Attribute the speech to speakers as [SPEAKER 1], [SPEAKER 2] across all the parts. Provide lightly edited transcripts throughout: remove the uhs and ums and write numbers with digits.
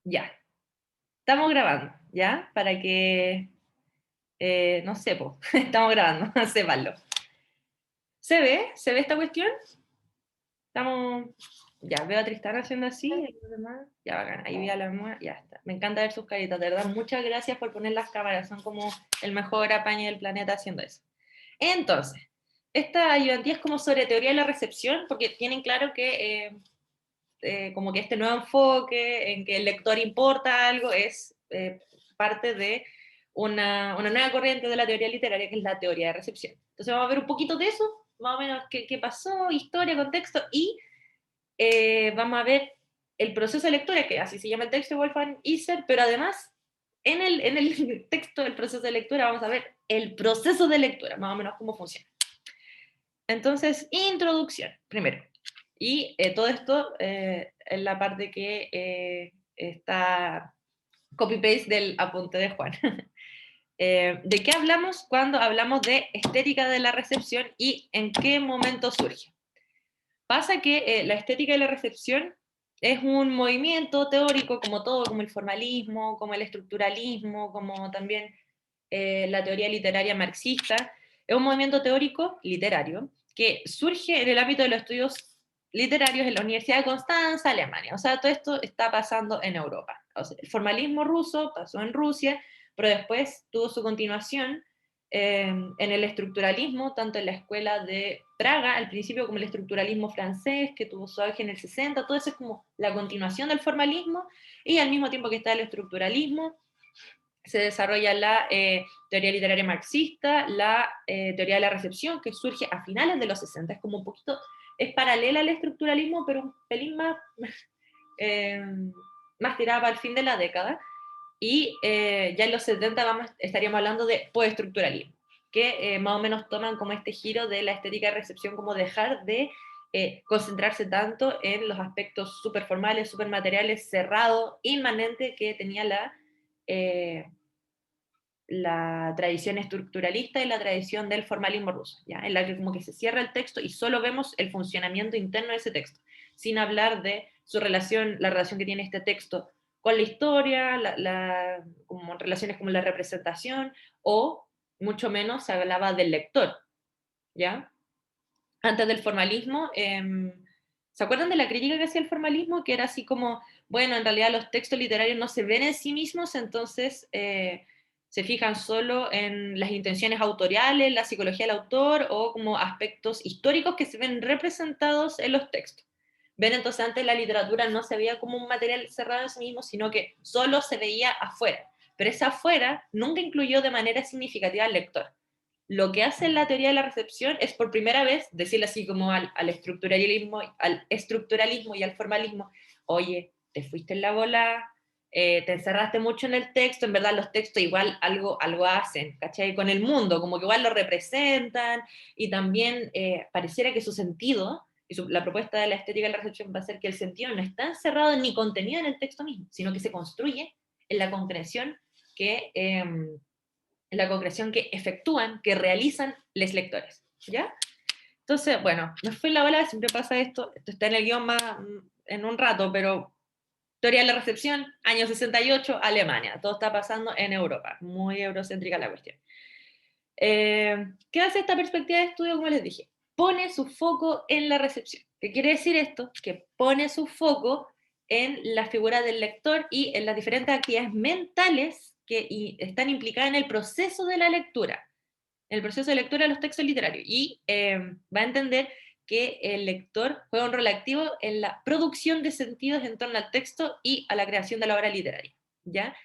[SPEAKER 1] Ya, estamos grabando, ¿ya? Para que, no sé, po, estamos grabando, sépanlo. ¿Se ve? ¿Se ve esta cuestión? Estamos, ya, veo a Tristán haciendo así, y los demás, ya, bacán, ahí vi a la mamá, ya está. Me encanta ver sus caritas, de verdad, muchas gracias por poner las cámaras, son como el mejor apaño del planeta haciendo eso. Entonces, esta ayudantía es como sobre teoría de la recepción, porque tienen claro que como que este nuevo enfoque en que el lector importa algo es parte de una nueva corriente de la teoría literaria, que es la teoría de recepción. Entonces vamos a ver un poquito de eso, más o menos qué pasó, historia, contexto, y vamos a ver el proceso de lectura, que así se llama el texto de Wolfgang Iser, pero además en el texto del proceso de lectura vamos a ver el proceso de lectura, más o menos cómo funciona. Entonces, introducción, primero. Y todo esto es la parte que está copy-paste del apunte de Juan. ¿De qué hablamos cuando hablamos de estética de la recepción y en qué momento surge? Pasa que la estética de la recepción es un movimiento teórico como todo, como el formalismo, como el estructuralismo, como también la teoría literaria marxista. Es un movimiento teórico literario que surge en el ámbito de los estudios literarios en la Universidad de Constanza, Alemania. O sea, todo esto está pasando en Europa. O sea, el formalismo ruso pasó en Rusia, pero después tuvo su continuación en el estructuralismo, tanto en la escuela de Praga al principio como el estructuralismo francés, que tuvo su auge en el 60, todo eso es como la continuación del formalismo, y al mismo tiempo que está el estructuralismo, se desarrolla la teoría literaria marxista, la teoría de la recepción, que surge a finales de los 60, es como un poquito, es paralela al estructuralismo, pero un pelín más, eh, más tirada para el fin de la década, y ya en los 70 estaríamos hablando de postestructuralismo, que más o menos toman como este giro de la estética de recepción, como dejar de concentrarse tanto en los aspectos superformales, supermateriales, cerrado, inmanente que tenía eh, la tradición estructuralista y la tradición del formalismo ruso, ¿ya? En la que como que se cierra el texto y solo vemos el funcionamiento interno de ese texto, sin hablar de su relación, la relación que tiene este texto con la historia, como relaciones como la representación, o mucho menos se hablaba del lector, ¿ya? Antes del formalismo, ¿se acuerdan de la crítica que hacía el formalismo? Que era así como, bueno, en realidad los textos literarios no se ven en sí mismos, entonces se fijan solo en las intenciones autoriales, la psicología del autor o como aspectos históricos que se ven representados en los textos. Ven, entonces antes la literatura no se veía como un material cerrado en sí mismo, sino que solo se veía afuera. Pero esa afuera nunca incluyó de manera significativa al lector. Lo que hace la teoría de la recepción es por primera vez decirle así como al estructuralismo y al formalismo, oye, te fuiste en la bola, te encerraste mucho en el texto, en verdad los textos igual algo hacen, ¿cachai? Con el mundo, como que igual lo representan, y también pareciera que su sentido, y la propuesta de la estética de la recepción va a ser que el sentido no está encerrado ni contenido en el texto mismo, sino que se construye en la concreción que la concreción que efectúan, que realizan los lectores, ¿ya? Entonces, bueno, me fui la bola, siempre pasa esto está en el guión más en un rato, pero teoría de la recepción, año 68, Alemania, todo está pasando en Europa, muy eurocéntrica la cuestión. ¿Qué hace esta perspectiva de estudio? Como les dije, pone su foco en la recepción. ¿Qué quiere decir esto? Que pone su foco en la figura del lector y en las diferentes actividades mentales que están implicadas en el proceso de la lectura, en el proceso de lectura de los textos literarios. Y va a entender que el lector juega un rol activo en la producción de sentidos en torno al texto y a la creación de la obra literaria, ¿ya?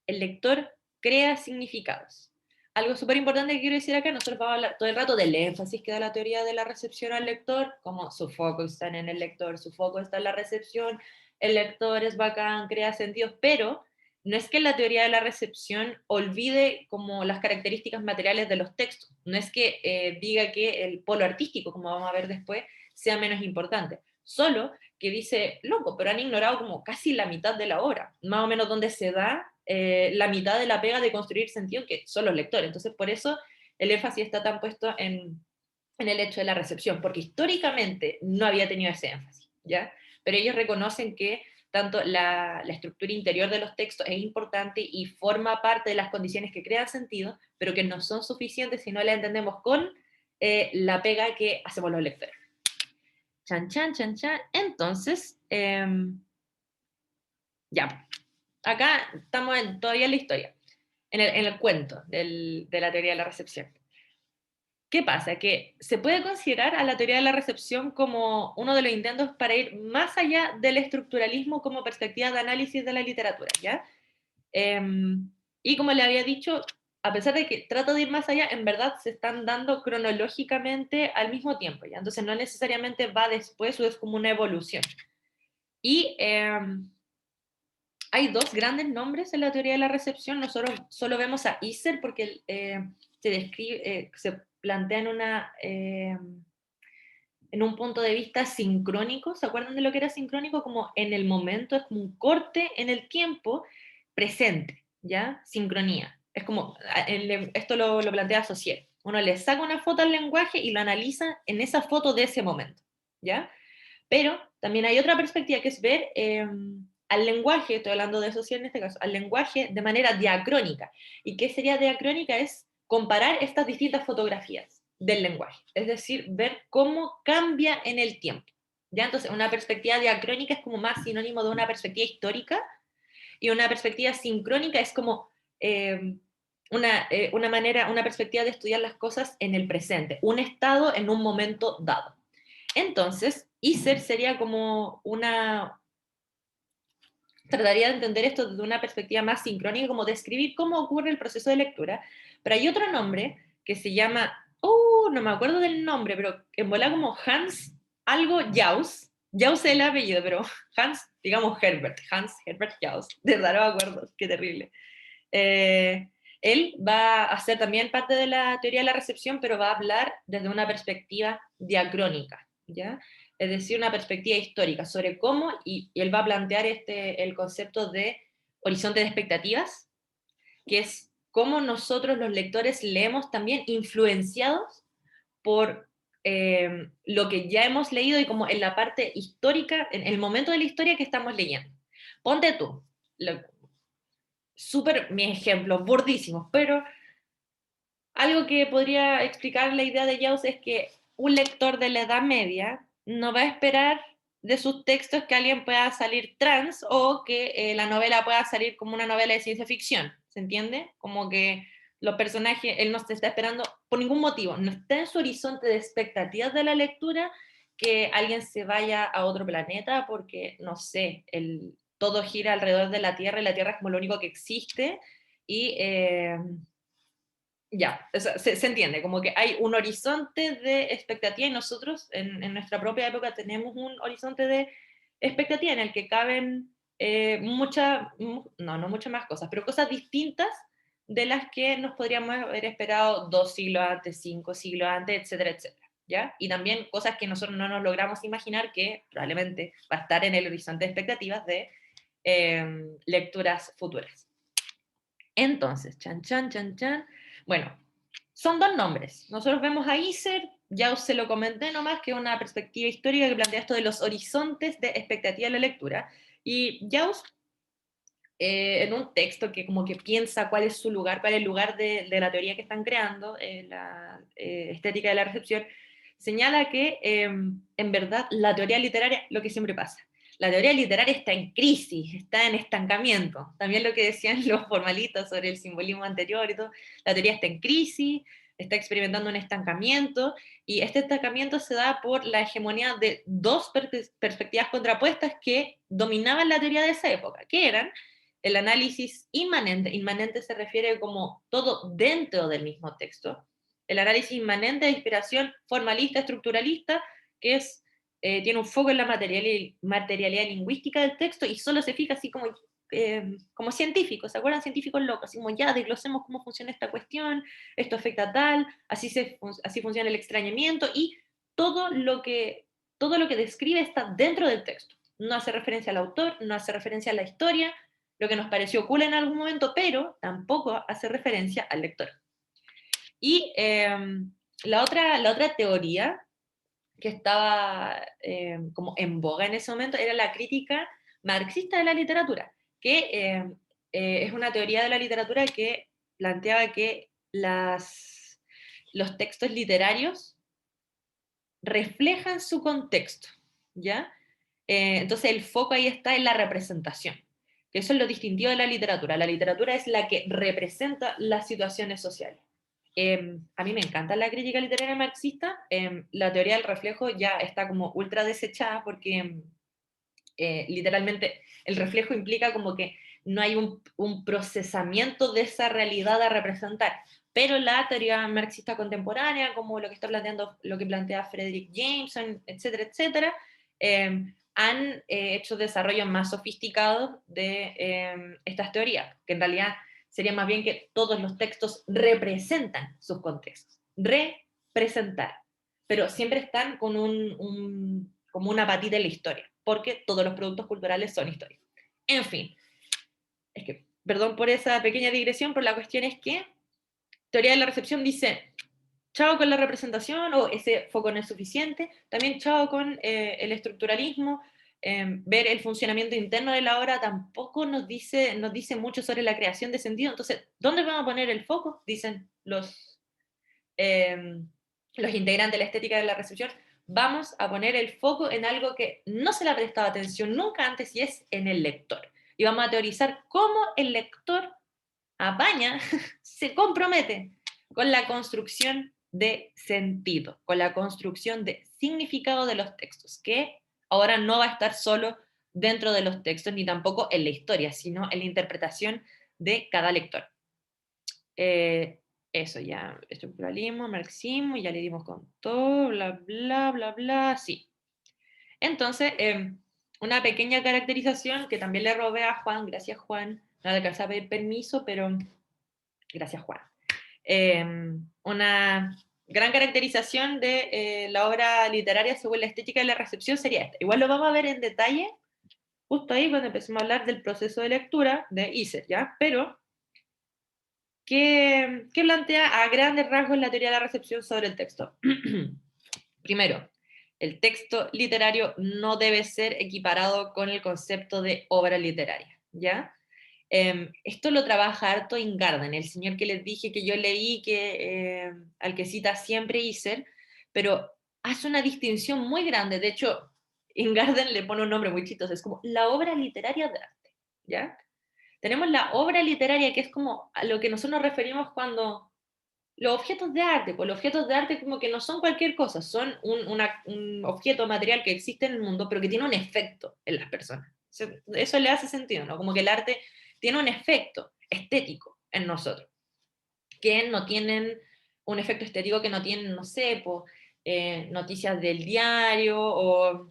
[SPEAKER 1] El lector crea significados. Algo súper importante que quiero decir acá, nosotros vamos a hablar todo el rato del énfasis que da la teoría de la recepción al lector, como su foco está en el lector, su foco está en la recepción, el lector es bacán, crea sentidos, pero no es que la teoría de la recepción olvide como las características materiales de los textos, no es que diga que el polo artístico, como vamos a ver después, sea menos importante, solo que dice, loco, pero han ignorado como casi la mitad de la obra, más o menos donde se da la mitad de la pega de construir sentido, que son los lectores. Entonces, por eso el énfasis está tan puesto en el hecho de la recepción, porque históricamente no había tenido ese énfasis, ¿ya? Pero ellos reconocen que tanto la estructura interior de los textos es importante y forma parte de las condiciones que crean sentido, pero que no son suficientes si no la entendemos con la pega que hacemos los lectores. Chan, chan, chan, chan. Entonces, ya, acá estamos todavía en la historia, en el cuento de la teoría de la recepción. ¿Qué pasa? Que se puede considerar a la teoría de la recepción como uno de los intentos para ir más allá del estructuralismo como perspectiva de análisis de la literatura, ¿ya? Y como le había dicho, a pesar de que trata de ir más allá, en verdad se están dando cronológicamente al mismo tiempo, ¿ya? Entonces no necesariamente va después o es como una evolución. Y hay dos grandes nombres en la teoría de la recepción. Nosotros solo vemos a Husserl porque se describe, se plantea en un punto de vista sincrónico. ¿Se acuerdan de lo que era sincrónico? Como en el momento, es como un corte en el tiempo presente, ¿ya? Sincronía. Es como, esto lo plantea Saussure. Uno le saca una foto al lenguaje y lo analiza en esa foto de ese momento, ¿ya? Pero también hay otra perspectiva que es ver al lenguaje, estoy hablando de Saussure en este caso, al lenguaje de manera diacrónica. ¿Y qué sería diacrónica? Es comparar estas distintas fotografías del lenguaje, es decir, ver cómo cambia en el tiempo. ¿Ya? Entonces, una perspectiva diacrónica es como más sinónimo de una perspectiva histórica y una perspectiva sincrónica es como una manera, una perspectiva de estudiar las cosas en el presente, un estado en un momento dado. Entonces, Husserl sería como trataría de entender esto desde una perspectiva más sincrónica, como describir cómo ocurre el proceso de lectura, pero hay otro nombre que se llama, no me acuerdo del nombre, pero en bola como Hans algo Jauss, Jauss es el apellido, pero Hans, digamos Hans Herbert Jauss, de verdad no me acuerdo, qué terrible. Él va a ser también parte de la teoría de la recepción, pero va a hablar desde una perspectiva diacrónica, ¿ya? Es decir, una perspectiva histórica sobre cómo, y él va a plantear el concepto de horizonte de expectativas, que es cómo nosotros los lectores leemos también influenciados por lo que ya hemos leído y como en la parte histórica, en el momento de la historia que estamos leyendo. Ponte tú, súper mi ejemplo, burdísimos, pero algo que podría explicar la idea de Jauss es que un lector de la Edad Media no va a esperar de sus textos que alguien pueda salir trans o que la novela pueda salir como una novela de ciencia ficción, ¿se entiende? Como que los personajes, él no se está esperando por ningún motivo, no está en su horizonte de expectativas de la lectura que alguien se vaya a otro planeta porque, no sé, todo gira alrededor de la Tierra y la Tierra es como lo único que existe y ya, se entiende, como que hay un horizonte de expectativa y nosotros en nuestra propia época tenemos un horizonte de expectativa en el que caben no muchas más cosas, pero cosas distintas de las que nos podríamos haber esperado 2 siglos antes, 5 siglos antes, etcétera, etcétera. ¿Ya? Y también cosas que nosotros no nos logramos imaginar que probablemente va a estar en el horizonte de expectativas de lecturas futuras. Entonces, chan, chan, chan, chan. Bueno, son dos nombres. Nosotros vemos a Husserl, ya se lo comenté nomás, que es una perspectiva histórica que plantea esto de los horizontes de expectativa de la lectura. Y Jauss, en un texto que como que piensa cuál es su lugar, cuál es el lugar de la teoría que están creando, la estética de la recepción, señala que en verdad la teoría literaria, lo que siempre pasa, la teoría literaria está en crisis, está en estancamiento. También lo que decían los formalistas sobre el simbolismo anterior y todo, la teoría está en crisis, está experimentando un estancamiento, y este estancamiento se da por la hegemonía de dos perspectivas contrapuestas que dominaban la teoría de esa época, que eran el análisis inmanente. Inmanente se refiere como todo dentro del mismo texto. El análisis inmanente de inspiración formalista, estructuralista, que es tiene un foco en la materialidad lingüística del texto y solo se fija así como científicos, ¿se acuerdan? Científicos locos, así como ya desglosemos cómo funciona esta cuestión, esto afecta tal, así funciona el extrañamiento y todo lo que, todo lo que describe está dentro del texto. No hace referencia al autor, no hace referencia a la historia, lo que nos pareció cool en algún momento, pero tampoco hace referencia al lector. Y la otra teoría que estaba como en boga en ese momento era la crítica marxista de la literatura, que es una teoría de la literatura que planteaba que los textos literarios reflejan su contexto, ¿ya? Entonces el foco ahí está en la representación, que eso es lo distintivo de la literatura. La literatura es la que representa las situaciones sociales. A mí me encanta la crítica literaria marxista. La teoría del reflejo ya está como ultra desechada porque literalmente el reflejo implica como que no hay un procesamiento de esa realidad a representar. Pero la teoría marxista contemporánea, como lo que está planteando, lo que plantea Frederick Jameson, etcétera, etcétera, han hecho desarrollos más sofisticados de estas teorías, que en realidad sería más bien que todos los textos representan sus contextos. Representar. Pero siempre están con como una patita en la historia, porque todos los productos culturales son historia. En fin, es que, perdón por esa pequeña digresión, pero la cuestión es que teoría de la recepción dice, chao con la representación, o ese foco no es suficiente, también chao con el estructuralismo, ver el funcionamiento interno de la obra tampoco nos dice mucho sobre la creación de sentido, entonces, ¿dónde vamos a poner el foco? Dicen los integrantes de la estética de la recepción, vamos a poner el foco en algo que no se le ha prestado atención nunca antes y es en el lector. Y vamos a teorizar cómo el lector apaña, se compromete con la construcción de sentido, con la construcción de significado de los textos, que ahora no va a estar solo dentro de los textos ni tampoco en la historia, sino en la interpretación de cada lector. Eso ya, estructuralismo, marxismo, ya le dimos con todo, bla, bla, bla, bla, sí. Entonces, una pequeña caracterización que también le robé a Juan, gracias Juan, no le alcancé a pedir permiso, pero gracias Juan. Una gran caracterización de la obra literaria según la estética de la recepción sería esta. Igual lo vamos a ver en detalle justo ahí cuando empecemos a hablar del proceso de lectura de Iser, ¿ya? Pero ¿qué plantea a grandes rasgos la teoría de la recepción sobre el texto? Primero, el texto literario no debe ser equiparado con el concepto de obra literaria, ¿ya? Esto lo trabaja harto Ingarden, el señor que les dije que yo leí, al que cita siempre Iser, pero hace una distinción muy grande. De hecho, Ingarden le pone un nombre muy chistoso, es como la obra literaria de arte, ¿ya? Tenemos la obra literaria, que es como a lo que nosotros nos referimos cuando los objetos de arte, pues los objetos de arte como que no son cualquier cosa, son un objeto material que existe en el mundo, pero que tiene un efecto en las personas. Eso le hace sentido, ¿no? Como que el arte tiene un efecto estético en nosotros, que no tienen un efecto estético que no tienen, no sé, pues, noticias del diario o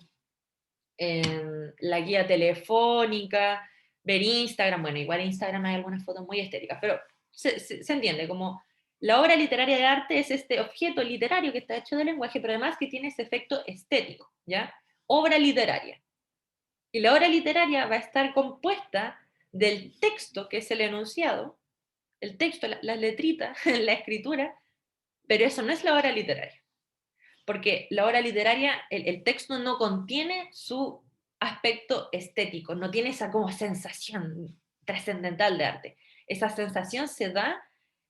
[SPEAKER 1] la guía telefónica, ver Instagram, bueno, igual en Instagram hay algunas fotos muy estéticas, pero se entiende, como la obra literaria de arte es este objeto literario que está hecho de lenguaje, pero además que tiene ese efecto estético, ¿ya? Obra literaria. Y la obra literaria va a estar compuesta del texto, que es el enunciado, el texto, las letritas, la escritura, pero eso no es la obra literaria. Porque la obra literaria, el texto no contiene su aspecto estético, no tiene esa como sensación trascendental de arte. Esa sensación se da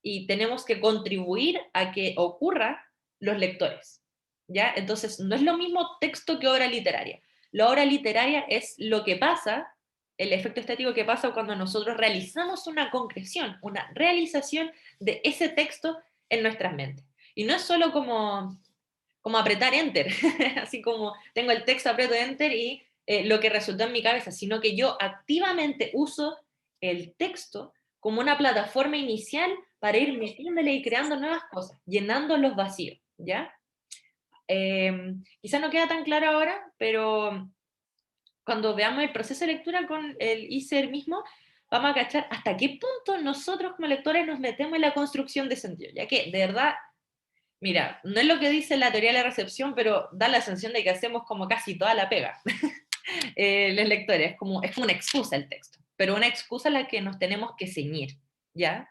[SPEAKER 1] y tenemos que contribuir a que ocurra los lectores, ¿ya? Entonces, no es lo mismo texto que obra literaria. La obra literaria es lo que pasa, el efecto estético que pasa cuando nosotros realizamos una concreción, una realización de ese texto en nuestras mentes. Y no es solo como apretar enter, así como tengo el texto, aprieto enter y lo que resultó en mi cabeza, sino que yo activamente uso el texto como una plataforma inicial para ir metiéndole y creando nuevas cosas, llenando los vacíos, ¿ya? Quizás no queda tan claro ahora, pero cuando veamos el proceso de lectura con el ISER mismo, vamos a cachar hasta qué punto nosotros como lectores nos metemos en la construcción de sentido, ya que de verdad, mira, no es lo que dice la teoría de la recepción, pero da la sensación de que hacemos como casi toda la pega, los lectores, es como una excusa el texto, pero una excusa a la que nos tenemos que ceñir, ¿ya?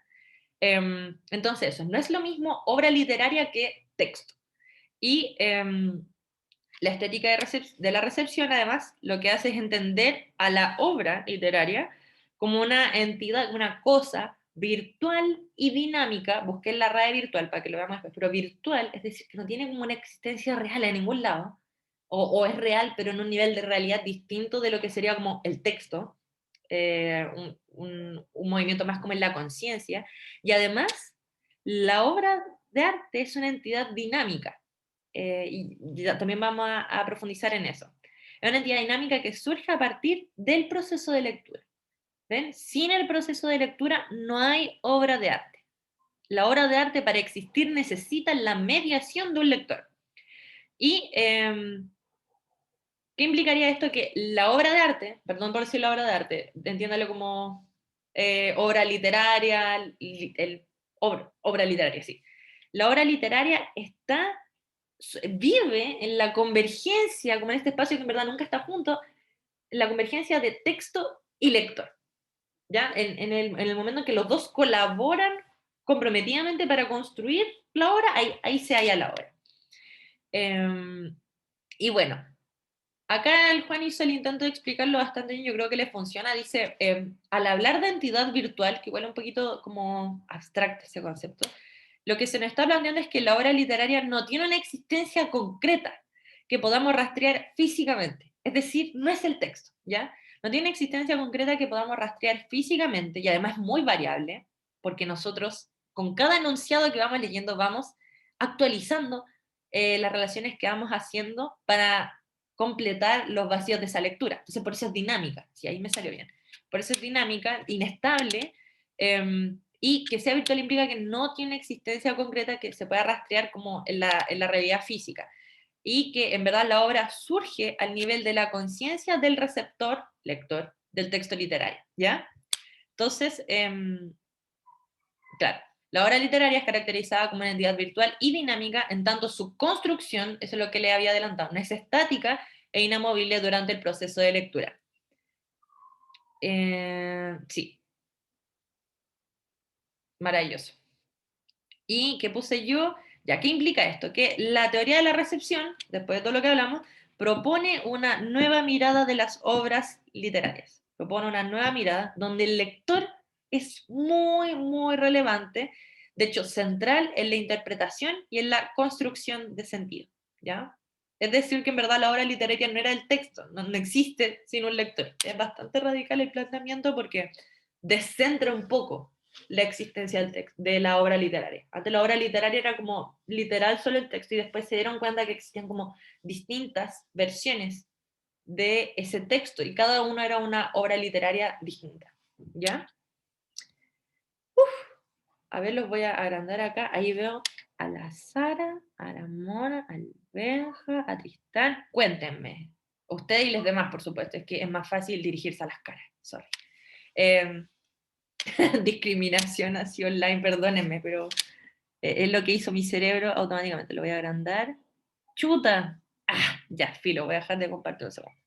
[SPEAKER 1] Entonces, eso, no es lo mismo obra literaria que texto. Y La estética de la recepción, además, lo que hace es entender a la obra literaria como una entidad, una cosa virtual y dinámica. Busqué en la RAE virtual para que lo veamos después, pero virtual, es decir, que no tiene como una existencia real en ningún lado, o es real, pero en un nivel de realidad distinto de lo que sería como el texto, un movimiento más como en la conciencia, y además la obra de arte es una entidad dinámica, y también vamos a profundizar en eso. Es una entidad dinámica que surge a partir del proceso de lectura. ¿Ven? Sin el proceso de lectura no hay obra de arte. La obra de arte para existir necesita la mediación de un lector. ¿Y qué implicaría esto? Que la obra de arte, perdón por decir la obra de arte, entiéndalo como obra literaria, obra literaria, sí. La obra literaria vive en la convergencia, como en este espacio que en verdad nunca está junto, en la convergencia de texto y lector. ¿Ya? En el momento en que los dos colaboran comprometidamente para construir la obra, ahí se halla la obra. Y bueno, acá el Juan hizo el intento de explicarlo bastante bien, yo creo que le funciona. Dice, al hablar de entidad virtual, que igual es un poquito como abstracto ese concepto, lo que se nos está planteando es que la obra literaria no tiene una existencia concreta que podamos rastrear físicamente. Es decir, no es el texto, ¿ya? No tiene existencia concreta que podamos rastrear físicamente y además es muy variable, porque nosotros, con cada enunciado que vamos leyendo, vamos actualizando las relaciones que vamos haciendo para completar los vacíos de esa lectura. Entonces, por eso es dinámica, si ahí me salió bien. Por eso es dinámica, inestable, y que sea virtual implica que no tiene existencia concreta que se pueda rastrear como en la realidad física. Y que en verdad la obra surge al nivel de la conciencia del receptor, lector, del texto literario, ¿ya? Entonces, claro, la obra literaria es caracterizada como una entidad virtual y dinámica, en tanto su construcción, eso es lo que le había adelantado, no es estática e inamovible durante el proceso de lectura. Sí, maravilloso. ¿Y qué puse yo? Ya, ¿qué implica esto? Que la teoría de la recepción, después de todo lo que hablamos, propone una nueva mirada de las obras literarias. Propone una nueva mirada donde el lector es muy, muy relevante, de hecho, central en la interpretación y en la construcción de sentido, ¿ya? Es decir, que en verdad la obra literaria no era el texto, no existe sin un lector. Es bastante radical el planteamiento porque descentra un poco la existencia de la obra literaria. Antes la obra literaria era como literal solo el texto y después se dieron cuenta que existían como distintas versiones de ese texto y cada uno era una obra literaria distinta. ¿Ya? A ver, los voy a agrandar acá. Ahí veo a la Sara, a la Mona, al Benja, a Tristán. Cuéntenme. Ustedes y los demás, por supuesto. Es que es más fácil dirigirse a las caras. Sorry. Discriminación así online, perdónenme, pero es lo que hizo mi cerebro automáticamente. Lo voy a agrandar. ¡Chuta! Ah, ya, filo, voy a dejar de compartir un segundo.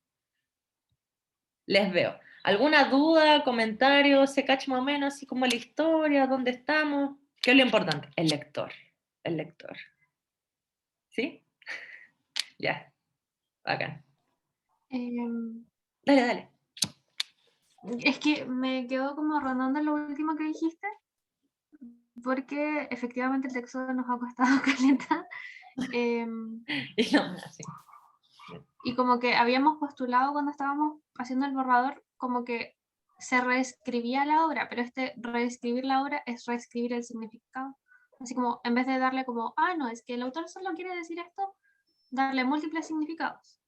[SPEAKER 1] Les veo. ¿Alguna duda, comentario? ¿Se cacha más o menos así como la historia? ¿Dónde estamos? ¿Qué es lo importante? El lector. El lector. ¿Sí? Ya, bacán.
[SPEAKER 2] Em,
[SPEAKER 1] Dale, dale.
[SPEAKER 2] es que me quedó como rondando lo último que dijiste, porque efectivamente el texto nos ha costado caleta.
[SPEAKER 1] Y no, así.
[SPEAKER 2] Y como que habíamos postulado cuando estábamos haciendo el borrador, como que se reescribía la obra, pero este reescribir la obra es reescribir el significado. Así como, en vez de darle como, ah, no, es que el autor solo quiere decir esto, darle múltiples significados.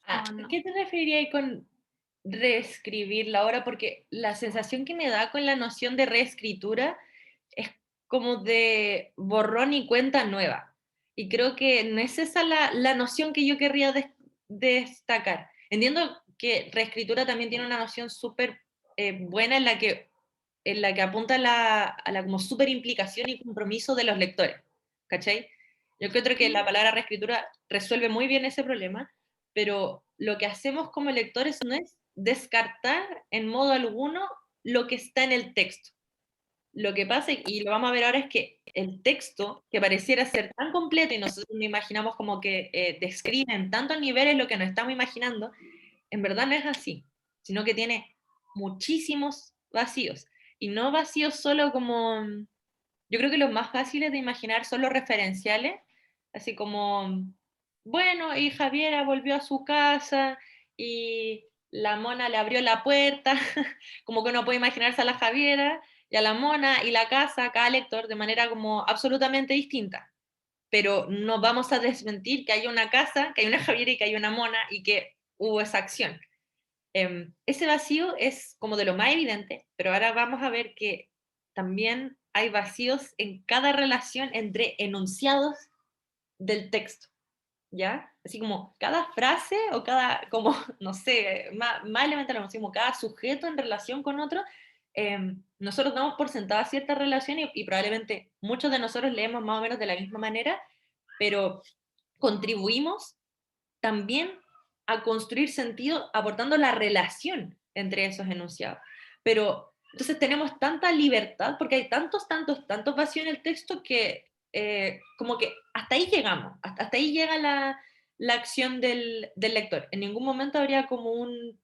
[SPEAKER 1] Ah,
[SPEAKER 2] ¿O no?
[SPEAKER 1] ¿qué te referirías con reescribir la obra? Porque la sensación que me da con la noción de reescritura es como de borrón y cuenta nueva. Y creo que no es esa la noción que yo querría destacar. Entiendo que reescritura también tiene una noción súper buena en la que apunta a la como súper implicación y compromiso de los lectores. ¿Cachai? Yo creo que la palabra reescritura resuelve muy bien ese problema, pero lo que hacemos como lectores no es descartar en modo alguno lo que está en el texto. lo que pasa, y lo vamos a ver ahora, es que el texto, que pareciera ser tan completo y nosotros nos imaginamos como que describe en tantos niveles lo que nos estamos imaginando, en verdad no es así, sino que tiene muchísimos vacíos. Y no vacíos solo como, yo creo que los más fáciles de imaginar son los referenciales, así como, bueno, y Javiera volvió a su casa y la mona le abrió la puerta, como que uno puede imaginarse a la Javiera y a la mona y la casa, cada lector, de manera como absolutamente distinta. Pero no vamos a desmentir que hay una casa, que hay una Javiera y que hay una mona y que hubo esa acción. Ese vacío es como de lo más evidente, pero ahora vamos a ver que también hay vacíos en cada relación entre enunciados del texto, ¿ya? Así como cada frase o cada, como, no sé, más elemental, como cada sujeto en relación con otro, nosotros damos por sentada cierta relación y probablemente muchos de nosotros leemos más o menos de la misma manera, pero contribuimos también a construir sentido aportando la relación entre esos enunciados. Pero entonces tenemos tanta libertad, porque hay tantos vacíos en el texto que como que hasta ahí llegamos, hasta ahí llega la acción del lector. En ningún momento habría como un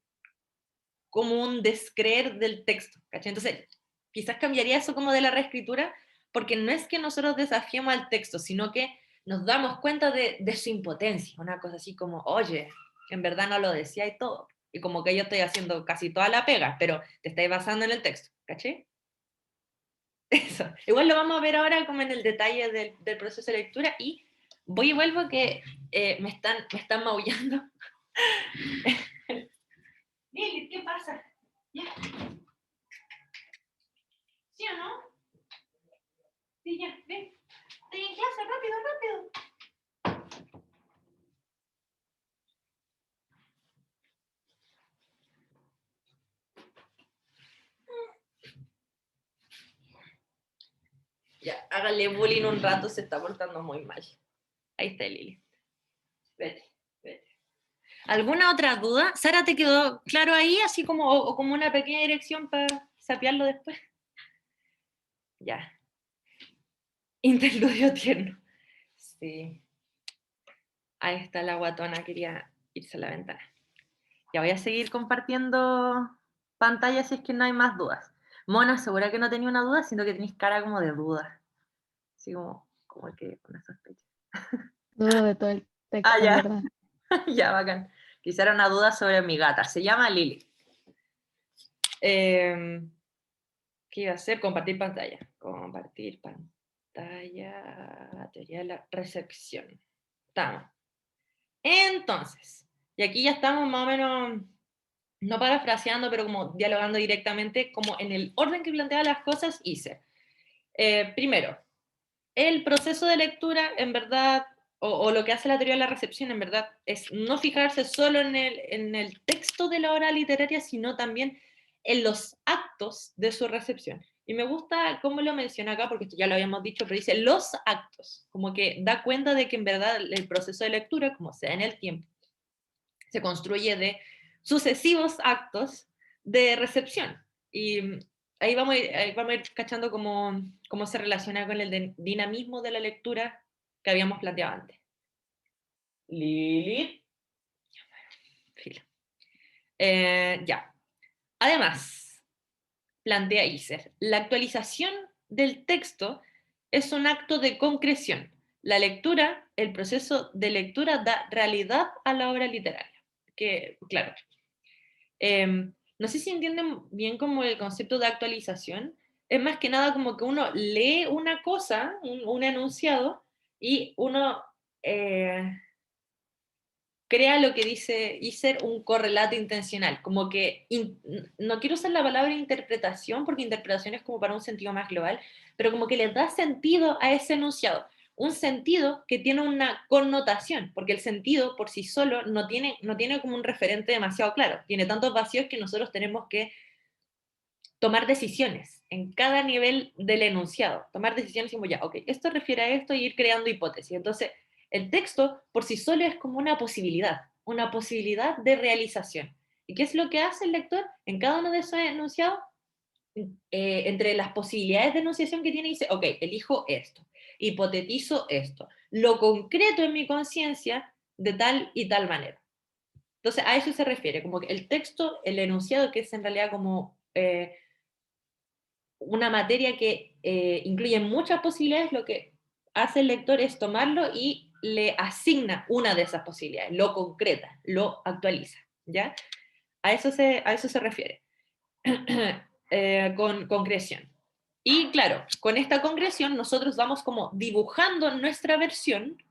[SPEAKER 1] descreer del texto, ¿cachai? Entonces, quizás cambiaría eso como de la reescritura, porque no es que nosotros desafiemos al texto, sino que nos damos cuenta de su impotencia, una cosa así como, oye, en verdad no lo decía y todo, y como que yo estoy haciendo casi toda la pega, pero te estáis basando en el texto, ¿cachai? Eso. Igual lo vamos a ver ahora como en el detalle del proceso de lectura, y voy y vuelvo que me están maullando. Lili, ¿qué pasa? ¿Ya? ¿Sí o no? Sí, ya, ven. Estoy en clase, rápido, rápido. Ya, háganle bullying un rato, se está portando muy mal. Ahí está Lili. Vete, vete. ¿Alguna otra duda? Sara, ¿te quedó claro ahí? Así como, o como una pequeña dirección para sapearlo después. Ya. Interludio tierno. Sí. Ahí está la guatona, quería irse a la ventana. Ya voy a seguir compartiendo pantalla si es que no hay más dudas. Mona, segura que no tenía una duda, siento que tenéis cara como de duda. Así como que con sospecha.
[SPEAKER 3] Dudo de todo el
[SPEAKER 1] Ah,
[SPEAKER 3] texto, en
[SPEAKER 1] ya.
[SPEAKER 3] verdad.
[SPEAKER 1] Ya, bacán. Quizá era una duda sobre mi gata. Se llama Lili. ¿Qué iba a hacer? Compartir pantalla. Compartir pantalla. Teoría de la recepción. Estamos. Entonces, y aquí ya estamos más o menos, no parafraseando, pero como dialogando directamente, como en el orden que planteaba las cosas, hice. Primero, el proceso de lectura, en verdad, o lo que hace la teoría de la recepción, en verdad, es no fijarse solo en el texto de la obra literaria, sino también en los actos de su recepción. Y me gusta cómo lo menciona acá, porque esto ya lo habíamos dicho, pero dice los actos, como que da cuenta de que en verdad el proceso de lectura, como sea en el tiempo, se construye de sucesivos actos de recepción. Y ahí vamos a ir cachando cómo se relaciona con el dinamismo de la lectura que habíamos planteado antes. Lili. Fila. Ya. Además, plantea Iser, la actualización del texto es un acto de concreción. La lectura, el proceso de lectura da realidad a la obra literaria. Que, claro, no sé si entienden bien como el concepto de actualización. Es más que nada como que uno lee una cosa, un enunciado, y uno crea lo que dice Iser un correlato intencional. Como que, no quiero usar la palabra interpretación, porque interpretación es como para un sentido más global, pero como que le da sentido a ese enunciado. Un sentido que tiene una connotación, porque el sentido por sí solo no tiene como un referente demasiado claro. Tiene tantos vacíos que nosotros tenemos que tomar decisiones en cada nivel del enunciado. Tomar decisiones y como ya, ok, esto refiere a esto y ir creando hipótesis. Entonces, el texto por sí solo es como una posibilidad de realización. ¿Y qué es lo que hace el lector en cada uno de esos enunciados? entre las posibilidades de enunciación que tiene, dice, ok, elijo esto, hipotetizo esto, lo concreto en mi conciencia de tal y tal manera. Entonces, a eso se refiere, como que el texto, el enunciado, que es en realidad como una materia que incluye muchas posibilidades, lo que hace el lector es tomarlo y le asigna una de esas posibilidades, lo concreta, lo actualiza, ¿ya? A eso se refiere, con concreción. Y claro, con esta concreción nosotros vamos como dibujando nuestra versión,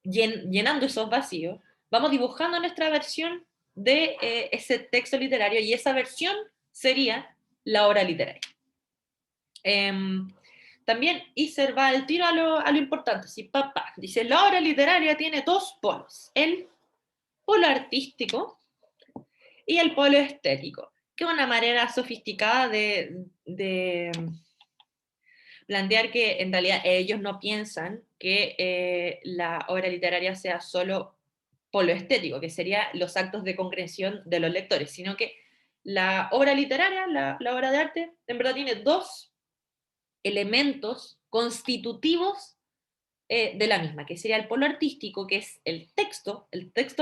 [SPEAKER 1] llenando esos vacíos, vamos dibujando nuestra versión de ese texto literario, y esa versión sería la obra literaria. También Iser va al tiro a lo importante. Sí, papá. Dice, la obra literaria tiene dos polos, el polo artístico y el polo estético, que es una manera sofisticada de plantear que en realidad ellos no piensan que la obra literaria sea solo polo estético, que serían los actos de concreción de los lectores, sino que la obra literaria, la obra de arte, en verdad tiene dos elementos constitutivos de la misma, que sería el polo artístico, que es el texto